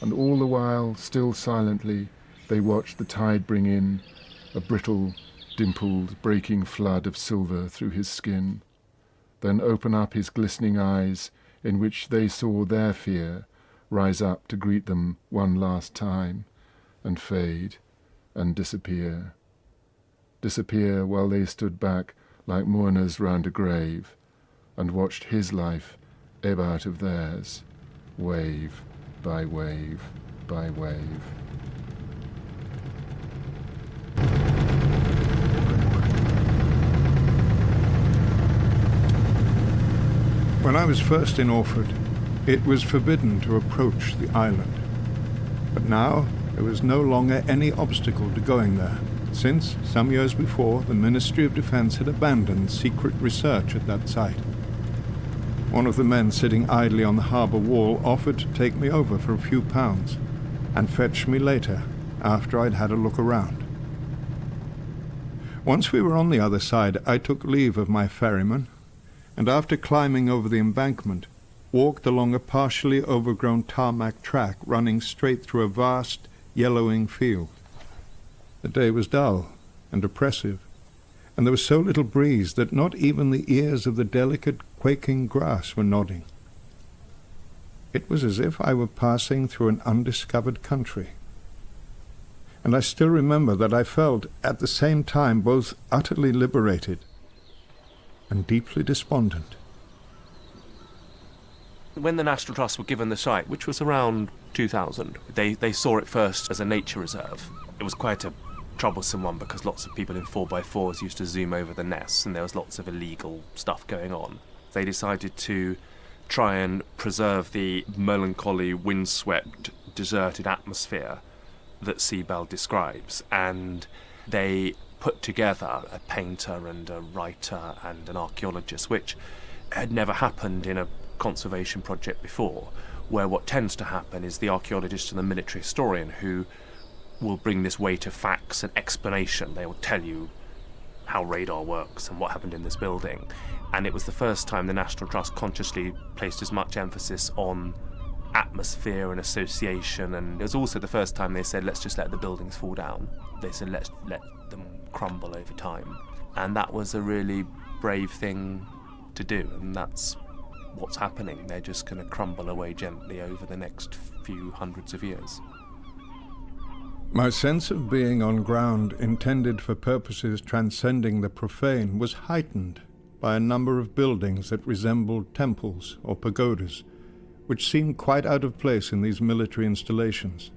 and all the while, still silently, they watched the tide bring in a brittle, dimpled, breaking flood of silver through his skin, then open up his glistening eyes, in which they saw their fear rise up to greet them one last time, and fade, and disappear. Disappear while they stood back like mourners round a grave, and watched his life ebb out of theirs, wave by wave by wave. When I was first in Orford, it was forbidden to approach the island. But now there was no longer any obstacle to going there, since, some years before, the Ministry of Defence had abandoned secret research at that site. One of the men sitting idly on the harbour wall offered to take me over for a few pounds and fetch me later, after I'd had a look around. Once we were on the other side, I took leave of my ferryman, and after climbing over the embankment, walked along a partially overgrown tarmac track running straight through a vast, yellowing field. The day was dull and oppressive, and there was so little breeze that not even the ears of the delicate, quaking grass were nodding. It was as if I were passing through an undiscovered country. And I still remember that I felt, at the same time, both utterly liberated and deeply despondent. When the National Trust were given the site, which was around 2000, they saw it first as a nature reserve. It was quite a troublesome one because lots of people in 4x4s used to zoom over the nests and there was lots of illegal stuff going on. They decided to try and preserve the melancholy, windswept, deserted atmosphere that Sebald describes, and they put together a painter and a writer and an archaeologist, which had never happened in a conservation project before, where what tends to happen is the archaeologist and the military historian who will bring this weight of facts and explanation. They will tell you how radar works and what happened in this building. And it was the first time the National Trust consciously placed as much emphasis on atmosphere and association, and it was also the first time they said, let's just let the buildings fall down. They said, let's let them crumble over time. And that was a really brave thing to do, and that's what's happening. They're just going to crumble away gently over the next few hundreds of years. My sense of being on ground intended for purposes transcending the profane was heightened by a number of buildings that resembled temples or pagodas, which seemed quite out of place in these military installations.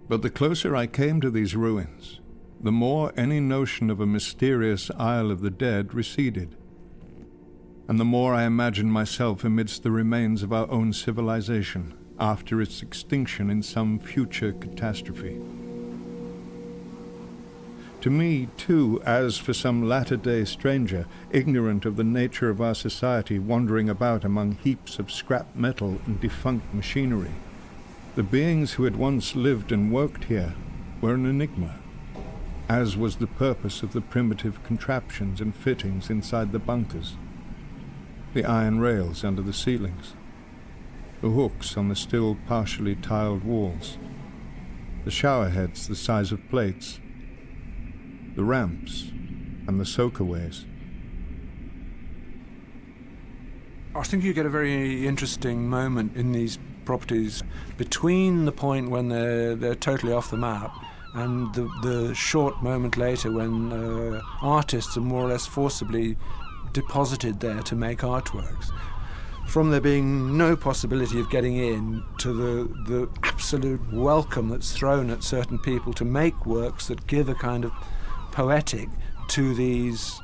But the closer I came to these ruins, the more any notion of a mysterious Isle of the Dead receded, and the more I imagined myself amidst the remains of our own civilization after its extinction in some future catastrophe. To me, too, as for some latter-day stranger, ignorant of the nature of our society, wandering about among heaps of scrap metal and defunct machinery, the beings who had once lived and worked here were an enigma, as was the purpose of the primitive contraptions and fittings inside the bunkers, the iron rails under the ceilings, the hooks on the still partially tiled walls, the shower heads the size of plates, the ramps and the soakaways. I think you get a very interesting moment in these properties between the point when they're totally off the map and the short moment later when artists are more or less forcibly deposited there to make artworks. From there being no possibility of getting in to the absolute welcome that's thrown at certain people to make works that give a kind of poetic to these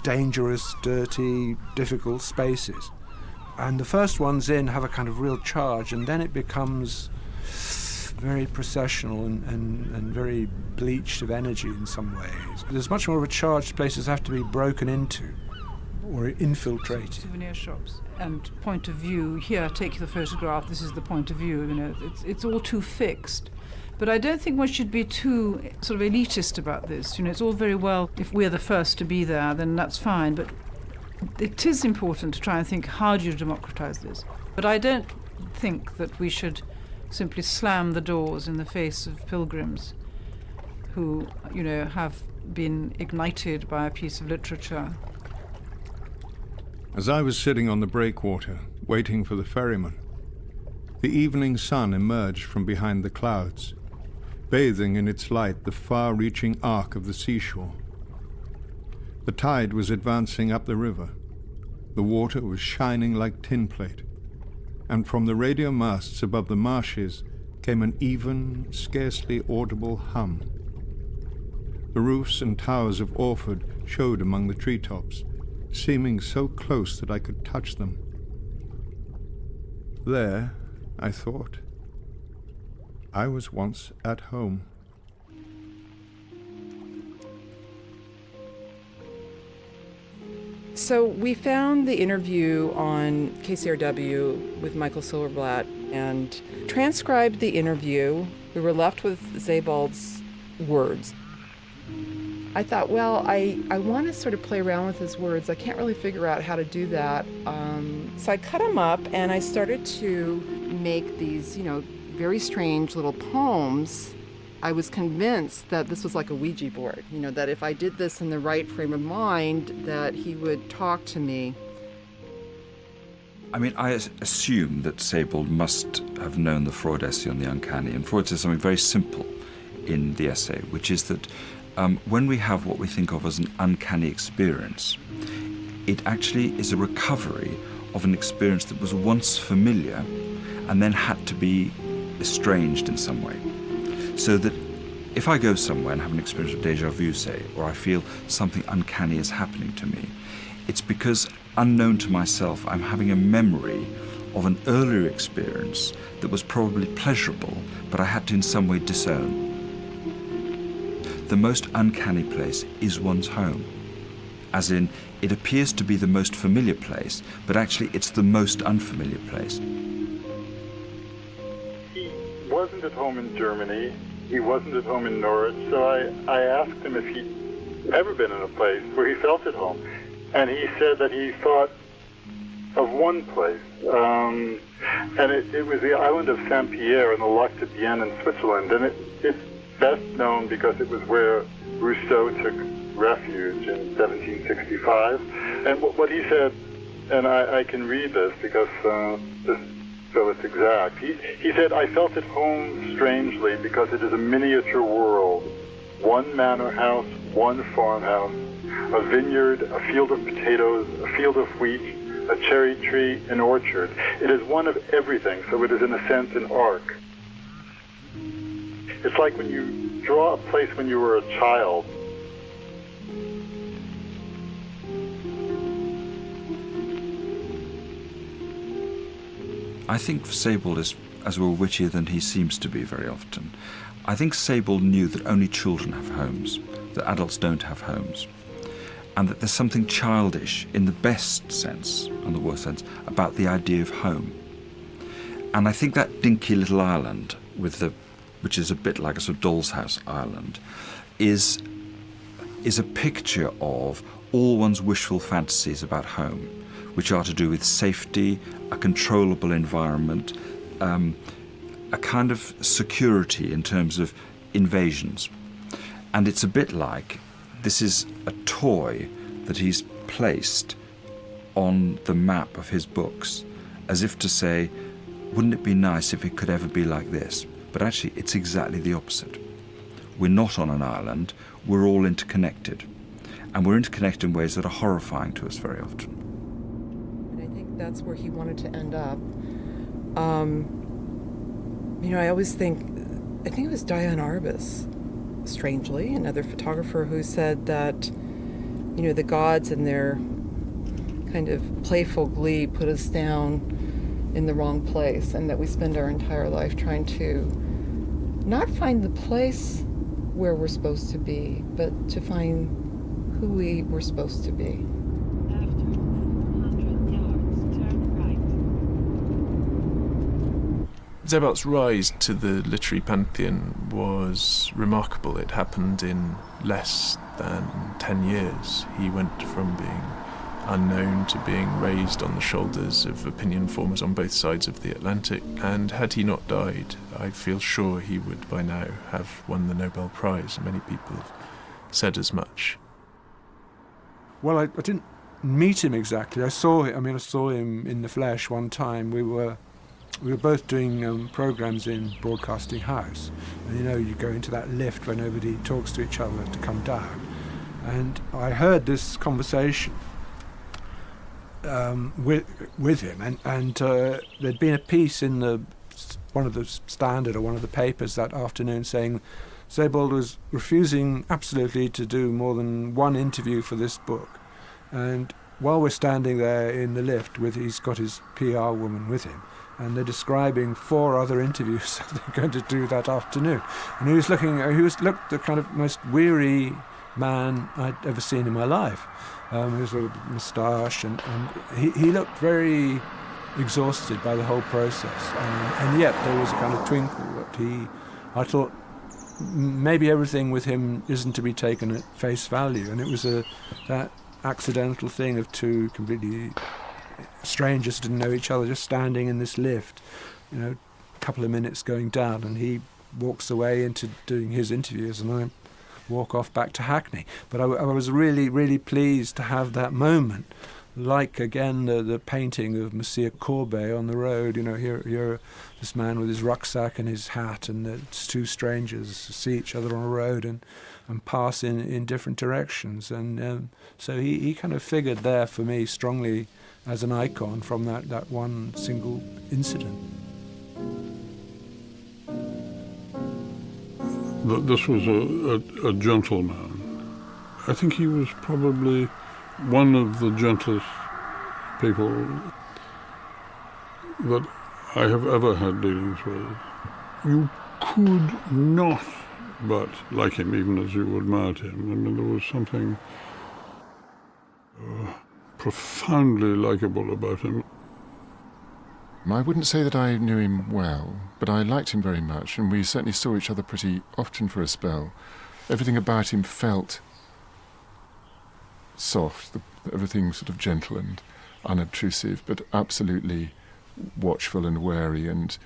dangerous, dirty, difficult spaces. And the first ones in have a kind of real charge, and then it becomes very processional and very bleached of energy in some ways. There's much more of a charged places have to be broken into or infiltrated. Souvenir shops and point of view. Here, take the photograph. This is the point of view. You know, it's all too fixed. But I don't think one should be too sort of elitist about this. You know, it's all very well if we're the first to be there, then that's fine. But it is important to try and think, how do you democratize this? But I don't think that we should simply slam the doors in the face of pilgrims who, have been ignited by a piece of literature. As I was sitting on the breakwater, waiting for the ferryman, the evening sun emerged from behind the clouds, bathing in its light the far-reaching arc of the seashore. The tide was advancing up the river. The water was shining like tin plate, and from the radio masts above the marshes came an even, scarcely audible hum. The roofs and towers of Orford showed among the treetops, seeming so close that I could touch them. There, I thought, I was once at home. So we found the interview on KCRW with Michael Silverblatt and transcribed the interview. We were left with Sebald's words. I thought, well, I want to sort of play around with his words. I can't really figure out how to do that. So I cut them up and I started to make these, very strange little poems. I was convinced that this was like a Ouija board, that if I did this in the right frame of mind, that he would talk to me. I mean, I assume that Sebald must have known the Freud essay on the uncanny, and Freud says something very simple in the essay, which is that when we have what we think of as an uncanny experience, it actually is a recovery of an experience that was once familiar and then had to be estranged in some way. So that if I go somewhere and have an experience of déjà vu, say, or I feel something uncanny is happening to me, it's because, unknown to myself, I'm having a memory of an earlier experience that was probably pleasurable, but I had to in some way disown. The most uncanny place is one's home. As in, it appears to be the most familiar place, but actually it's the most unfamiliar place. He wasn't at home in Germany. He wasn't at home in Norwich, so I asked him if he'd ever been in a place where he felt at home. And he said that he thought of one place, and it was the island of Saint-Pierre in the Lac de Bienne in Switzerland, and it's best known because it was where Rousseau took refuge in 1765. And what he said, and I can read this because so it's exact. He said, I felt at home strangely because it is a miniature world. One manor house, one farmhouse, a vineyard, a field of potatoes, a field of wheat, a cherry tree, an orchard. It is one of everything, so it is in a sense an arc. It's like when you draw a place when you were a child. I think Sebald is as well wittier than he seems to be very often. I think Sebald knew that only children have homes, that adults don't have homes, and that there's something childish in the best sense and the worst sense about the idea of home. And I think that dinky little island, which is a bit like a sort of doll's house island, is a picture of all one's wishful fantasies about home, which are to do with safety, a controllable environment, a kind of security in terms of invasions. And it's a bit like this is a toy that he's placed on the map of his books, as if to say, wouldn't it be nice if it could ever be like this? But actually, it's exactly the opposite. We're not on an island, we're all interconnected. And we're interconnected in ways that are horrifying to us very often. And I think that's where he wanted to end up. I always think it was Diane Arbus, strangely, another photographer, who said that, the gods in their kind of playful glee put us down in the wrong place, and that we spend our entire life trying to not find the place where we're supposed to be, but to find who we were supposed to be. Sebald's rise to the literary pantheon was remarkable. It happened in less than 10 years. He went from being unknown to being raised on the shoulders of opinion formers on both sides of the Atlantic, and had he not died, I feel sure he would by now have won the Nobel Prize, and many people have said as much. Well, I didn't meet him exactly. I saw him in the flesh one time. We were both doing programs in Broadcasting House, and you go into that lift where nobody talks to each other to come down, and I heard this conversation with him, and there'd been a piece in one of the Standard or one of the papers that afternoon saying Sebald was refusing absolutely to do more than one interview for this book. And while we're standing there in the lift, he's got his PR woman with him, and they're describing 4 other interviews that they're going to do that afternoon. And he was looked the kind of most weary man I'd ever seen in my life. His sort of moustache, and he looked very exhausted by the whole process. And yet there was a kind of twinkle that I thought maybe everything with him isn't to be taken at face value. And it was that accidental thing of 2 completely strangers who didn't know each other just standing in this lift, a couple of minutes going down, and he walks away into doing his interviews and I walk off back to Hackney. But I was really, really pleased to have that moment, like again the painting of Monsieur Courbet on the road. Here this man with his rucksack and his hat, and it's 2 strangers see each other on a road and pass in different directions. And so he kind of figured there for me strongly as an icon from that one single incident. This was a gentleman. I think he was probably one of the gentlest people that I have ever had dealings with. You could not but like him, even as you admired him. I mean, there was something profoundly likable about him. I wouldn't say that I knew him well, but I liked him very much, and we certainly saw each other pretty often for a spell. Everything about him felt soft, everything sort of gentle and unobtrusive, but absolutely watchful and wary, and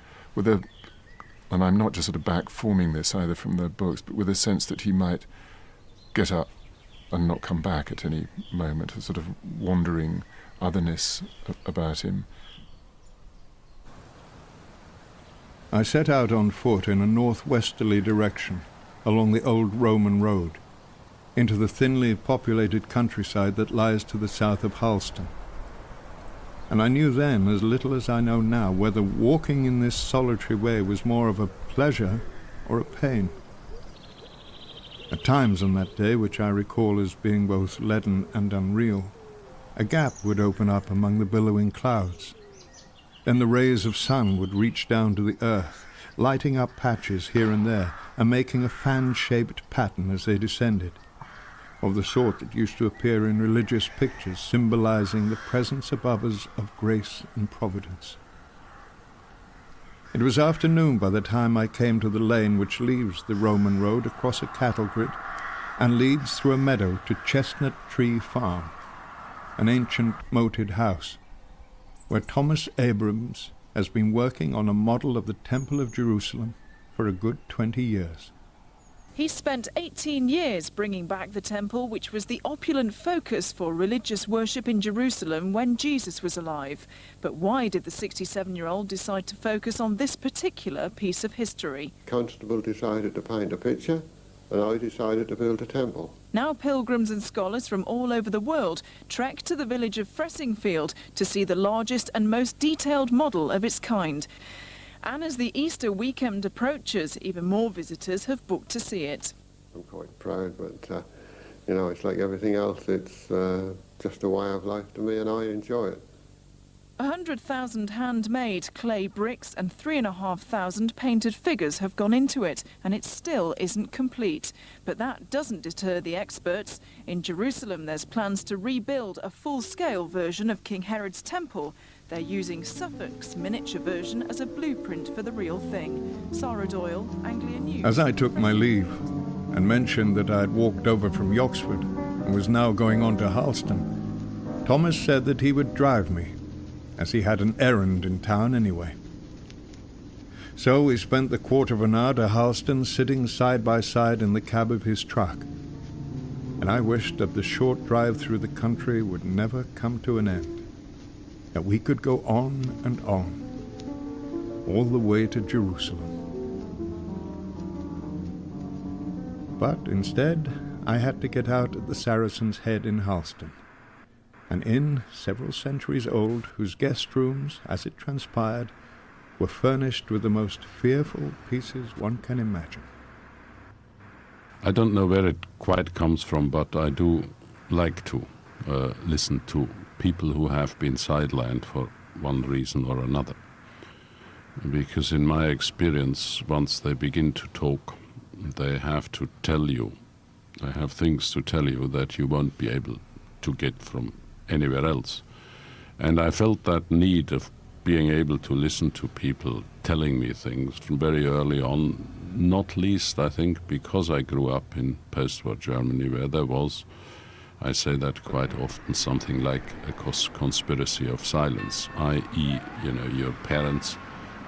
I'm not just sort of back-forming this either from the books, but with a sense that he might get up and not come back at any moment, a sort of wandering otherness about him. I set out on foot in a northwesterly direction, along the old Roman road, into the thinly populated countryside that lies to the south of Halston. And I knew then, as little as I know now, whether walking in this solitary way was more of a pleasure or a pain. At times on that day, which I recall as being both leaden and unreal, a gap would open up among the billowing clouds. Then the rays of sun would reach down to the earth, lighting up patches here and there, and making a fan-shaped pattern as they descended, of the sort that used to appear in religious pictures symbolizing the presence above us of grace and providence. It was afternoon by the time I came to the lane which leaves the Roman road across a cattle grid and leads through a meadow to Chestnut Tree Farm, an ancient moated house, where Thomas Abrams has been working on a model of the Temple of Jerusalem for a good 20 years. He spent 18 years bringing back the temple, which was the opulent focus for religious worship in Jerusalem when Jesus was alive. But why did the 67-year-old decide to focus on this particular piece of history? Constable decided to paint a picture, and I decided to build a temple. Now pilgrims and scholars from all over the world trek to the village of Fressingfield to see the largest and most detailed model of its kind. And as the Easter weekend approaches, even more visitors have booked to see it. I'm quite proud, but, it's like everything else. It's just a way of life to me, and I enjoy it. 100,000 handmade clay bricks and 3,500 painted figures have gone into it, and it still isn't complete. But that doesn't deter the experts. In Jerusalem, there's plans to rebuild a full-scale version of King Herod's temple. They're using Suffolk's miniature version as a blueprint for the real thing. Sarah Doyle, Anglia News. As I took my leave and mentioned that I had walked over from Yoxford and was now going on to Halston, Thomas said that he would drive me, as he had an errand in town anyway. So we spent the quarter of an hour to Halston sitting side by side in the cab of his truck, and I wished that the short drive through the country would never come to an end, that we could go on and on, all the way to Jerusalem. But instead, I had to get out at the Saracen's Head in Halston, an inn several centuries old, whose guest rooms, as it transpired, were furnished with the most fearful pieces one can imagine. I don't know where it quite comes from, but I do like to listen to people who have been sidelined for one reason or another. Because in my experience, once they begin to talk, they have to tell you, they have things to tell you that you won't be able to get from anywhere else. And I felt that need of being able to listen to people telling me things from very early on, not least, I think, because I grew up in post-war Germany, where there was, I say that quite often, something like a conspiracy of silence, i.e., your parents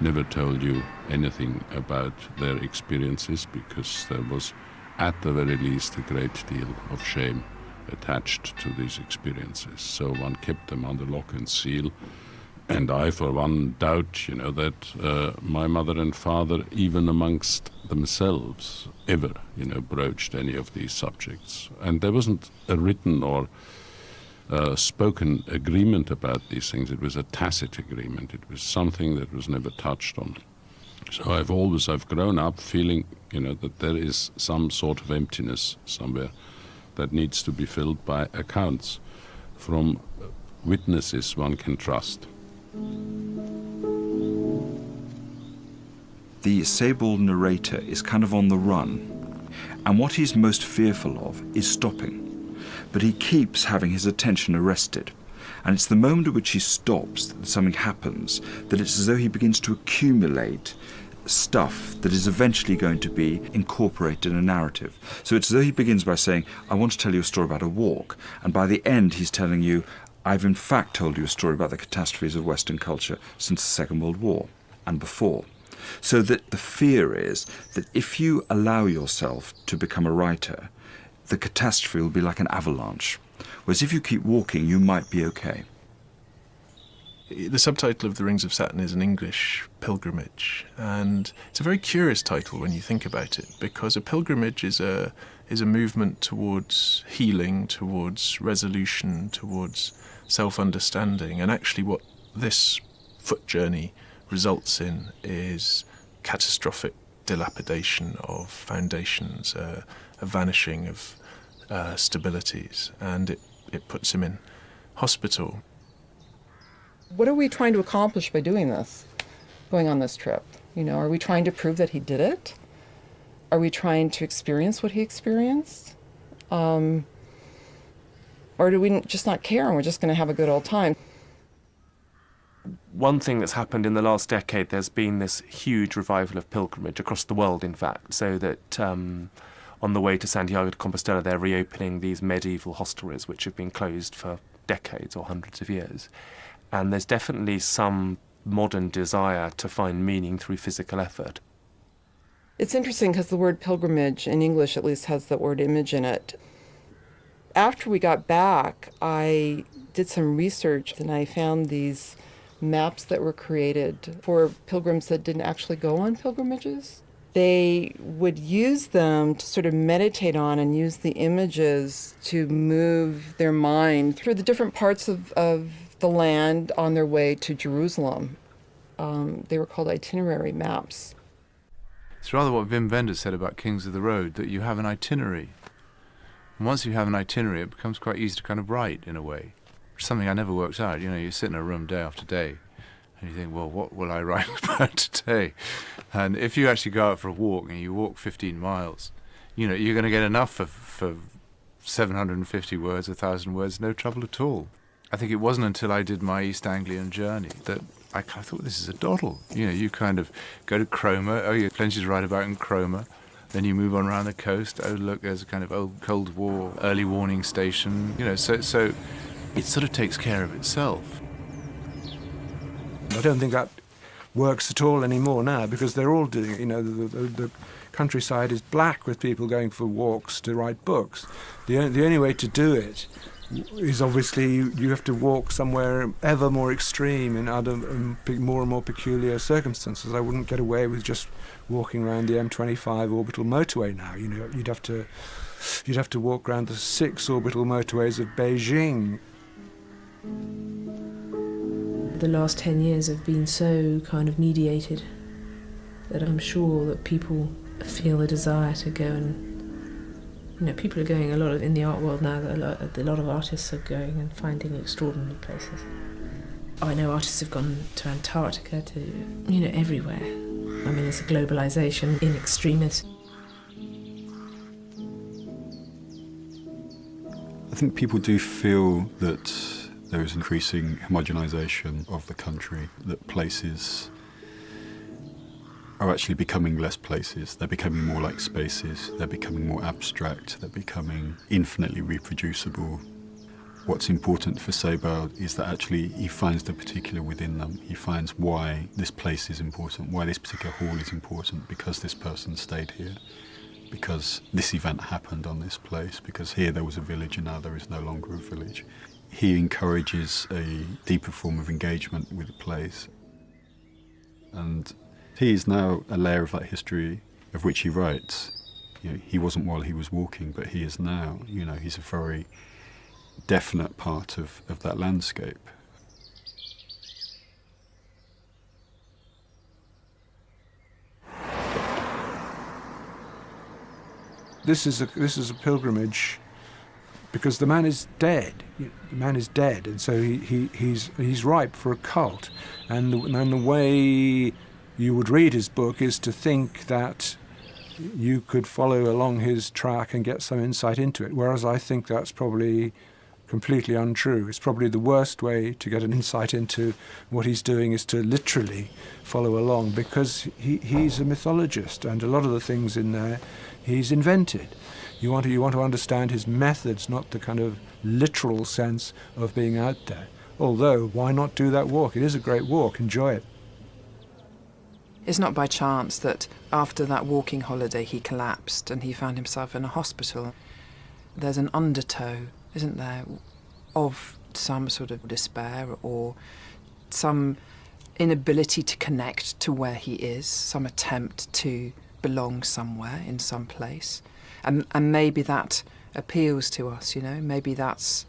never told you anything about their experiences because there was, at the very least, a great deal of shame attached to these experiences. So one kept them under lock and seal. And I, for one, doubt, that my mother and father, even amongst themselves, ever, broached any of these subjects. And there wasn't a written or spoken agreement about these things. It was a tacit agreement. It was something that was never touched on. So I've grown up feeling, that there is some sort of emptiness somewhere that needs to be filled by accounts from witnesses one can trust. The Sebald narrator is kind of on the run, and what he's most fearful of is stopping. But he keeps having his attention arrested, and it's the moment at which he stops that something happens, that it's as though he begins to accumulate stuff that is eventually going to be incorporated in a narrative. So it's as though he begins by saying, I want to tell you a story about a walk, and by the end he's telling you, I've in fact told you a story about the catastrophes of Western culture since the Second World War and before. So that the fear is that if you allow yourself to become a writer, the catastrophe will be like an avalanche. Whereas if you keep walking, you might be okay. The subtitle of The Rings of Saturn is an English pilgrimage, and it's a very curious title when you think about it, because a pilgrimage is a movement towards healing, towards resolution, towards self-understanding, and actually what this foot journey results in is catastrophic dilapidation of foundations, a vanishing of stabilities, and it puts him in hospital. What are we trying to accomplish by doing this, going on this trip? Are we trying to prove that he did it? Are we trying to experience what he experienced? Or do we just not care and we're just going to have a good old time? One thing that's happened in the last decade, there's been this huge revival of pilgrimage across the world, in fact, so that on the way to Santiago de Compostela, they're reopening these medieval hostelries which have been closed for decades or hundreds of years. And there's definitely some modern desire to find meaning through physical effort. It's interesting because the word pilgrimage, in English at least, has the word image in it. After we got back, I did some research and I found these maps that were created for pilgrims that didn't actually go on pilgrimages. They would use them to sort of meditate on and use the images to move their mind through the different parts of the land on their way to Jerusalem. They were called itinerary maps. It's rather what Wim Wenders said about Kings of the Road, that you have an itinerary. And once you have an itinerary, it becomes quite easy to kind of write, in a way. Something I never worked out. You sit in a room day after day, and you think, well, what will I write about today? And if you actually go out for a walk, and you walk 15 miles, you're going to get enough for 750 words, 1,000 words, no trouble at all. I think it wasn't until I did my East Anglian journey that I kind of thought, this is a doddle. You kind of go to Cromer. Oh, you have plenty to write about in Cromer. Then you move on around the coast. Oh, look, there's a kind of old Cold War early warning station. So it sort of takes care of itself. I don't think that works at all anymore now, because they're all doing it. You know, the countryside is black with people going for walks to write books. The only way to do it is obviously you have to walk somewhere ever more extreme in other more and more peculiar circumstances. I wouldn't get away with just walking around the M25 orbital motorway now. You know, you'd have to walk around the 6 orbital motorways of Beijing. The last 10 years have been so kind of mediated that I'm sure that people feel the desire to go and, you know, people are going a lot in the art world now, a lot of artists are going and finding extraordinary places. I know artists have gone to Antarctica, to, you know, everywhere. I mean, it's a globalization in extremis. I think people do feel that there is increasing homogenization of the country, that places are actually becoming less places. They're becoming more like spaces. They're becoming more abstract. They're becoming infinitely reproducible. What's important for Sebald is that actually he finds the particular within them. He finds why this place is important, why this particular hall is important, because this person stayed here, because this event happened on this place, because here there was a village and now there is no longer a village. He encourages a deeper form of engagement with the place. And he is now a layer of that history of which he writes. You know, he wasn't while he was walking, but he is now. You know, he's a very definite part of that landscape. This is a pilgrimage, because the man is dead. The man is dead, and so he's ripe for a cult. And the way you would read his book is to think that you could follow along his track and get some insight into it, whereas I think that's probably completely untrue. It's probably the worst way to get an insight into what he's doing is to literally follow along, because he's a mythologist, and a lot of the things in there he's invented. You want to understand his methods, not the kind of literal sense of being out there. Although, why not do that walk? It is a great walk. Enjoy it. It's not by chance that after that walking holiday he collapsed and he found himself in a hospital. There's an undertow, isn't there, of some sort of despair or some inability to connect to where he is, some attempt to belong somewhere in some place. And maybe that appeals to us, you know, maybe that's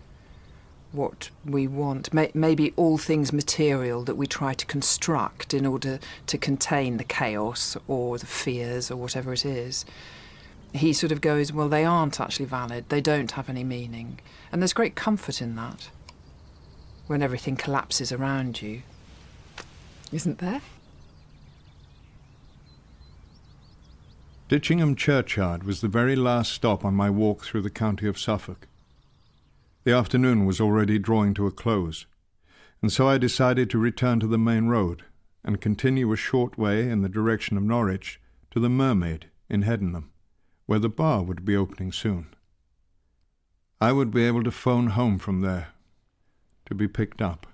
what we want. Maybe all things material that we try to construct in order to contain the chaos or the fears or whatever it is, he sort of goes, well, they aren't actually valid, they don't have any meaning. And there's great comfort in that when everything collapses around you, isn't there? Ditchingham Churchyard was the very last stop on my walk through the county of Suffolk. The afternoon was already drawing to a close, and so I decided to return to the main road and continue a short way in the direction of Norwich to the Mermaid in Hedenham, where the bar would be opening soon. I would be able to phone home from there, to be picked up.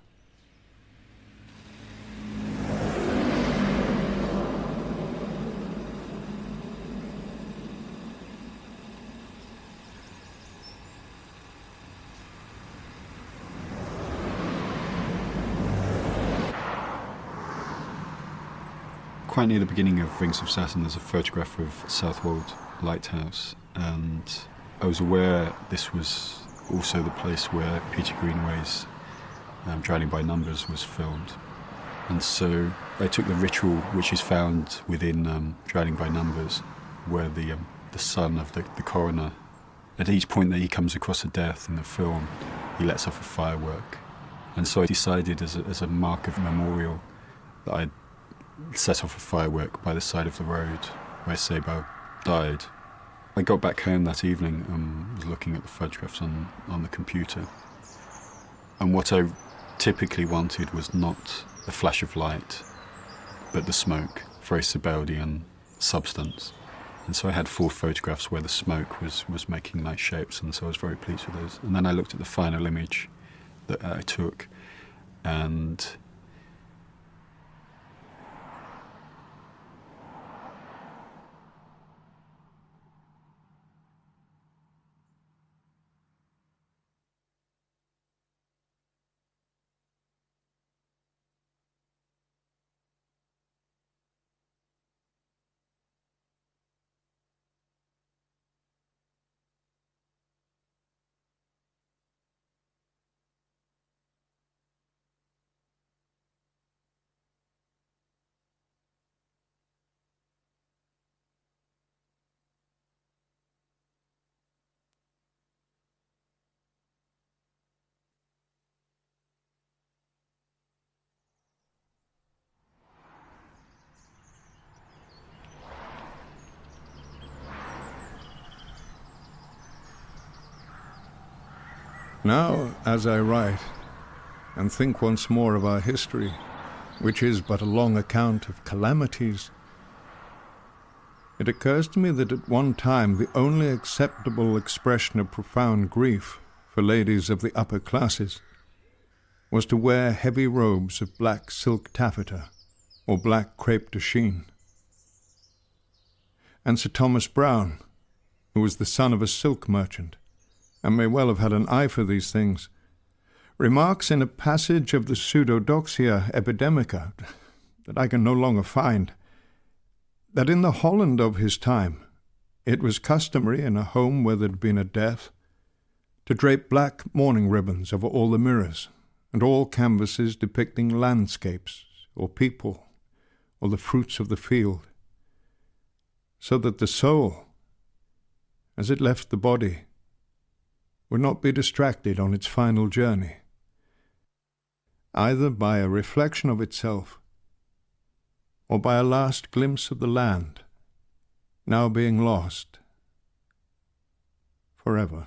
Quite near the beginning of Rings of Saturn, there's a photograph of Southwold Lighthouse, and I was aware this was also the place where Peter Greenaway's Drowning by Numbers was filmed. And so I took the ritual which is found within Drowning by Numbers, where the son of the coroner, at each point that he comes across a death in the film, he lets off a firework. And so I decided as a mark of memorial that I'd set off a firework by the side of the road where Sebald died. I got back home that evening and was looking at the photographs on the computer. And what I typically wanted was not the flash of light, but the smoke, very Sebaldian substance. And so I had 4 photographs where the smoke was making nice shapes, and so I was very pleased with those. And then I looked at the final image, that I took, and Now, as I write, and think once more of our history, which is but a long account of calamities, it occurs to me that at one time the only acceptable expression of profound grief for ladies of the upper classes was to wear heavy robes of black silk taffeta or black crepe de chine. And Sir Thomas Browne, who was the son of a silk merchant, and may well have had an eye for these things, remarks in a passage of the Pseudodoxia Epidemica that I can no longer find, that in the Holland of his time it was customary in a home where there had been a death to drape black mourning ribbons over all the mirrors and all canvases depicting landscapes or people or the fruits of the field, so that the soul, as it left the body, would not be distracted on its final journey, either by a reflection of itself or by a last glimpse of the land, now being lost forever.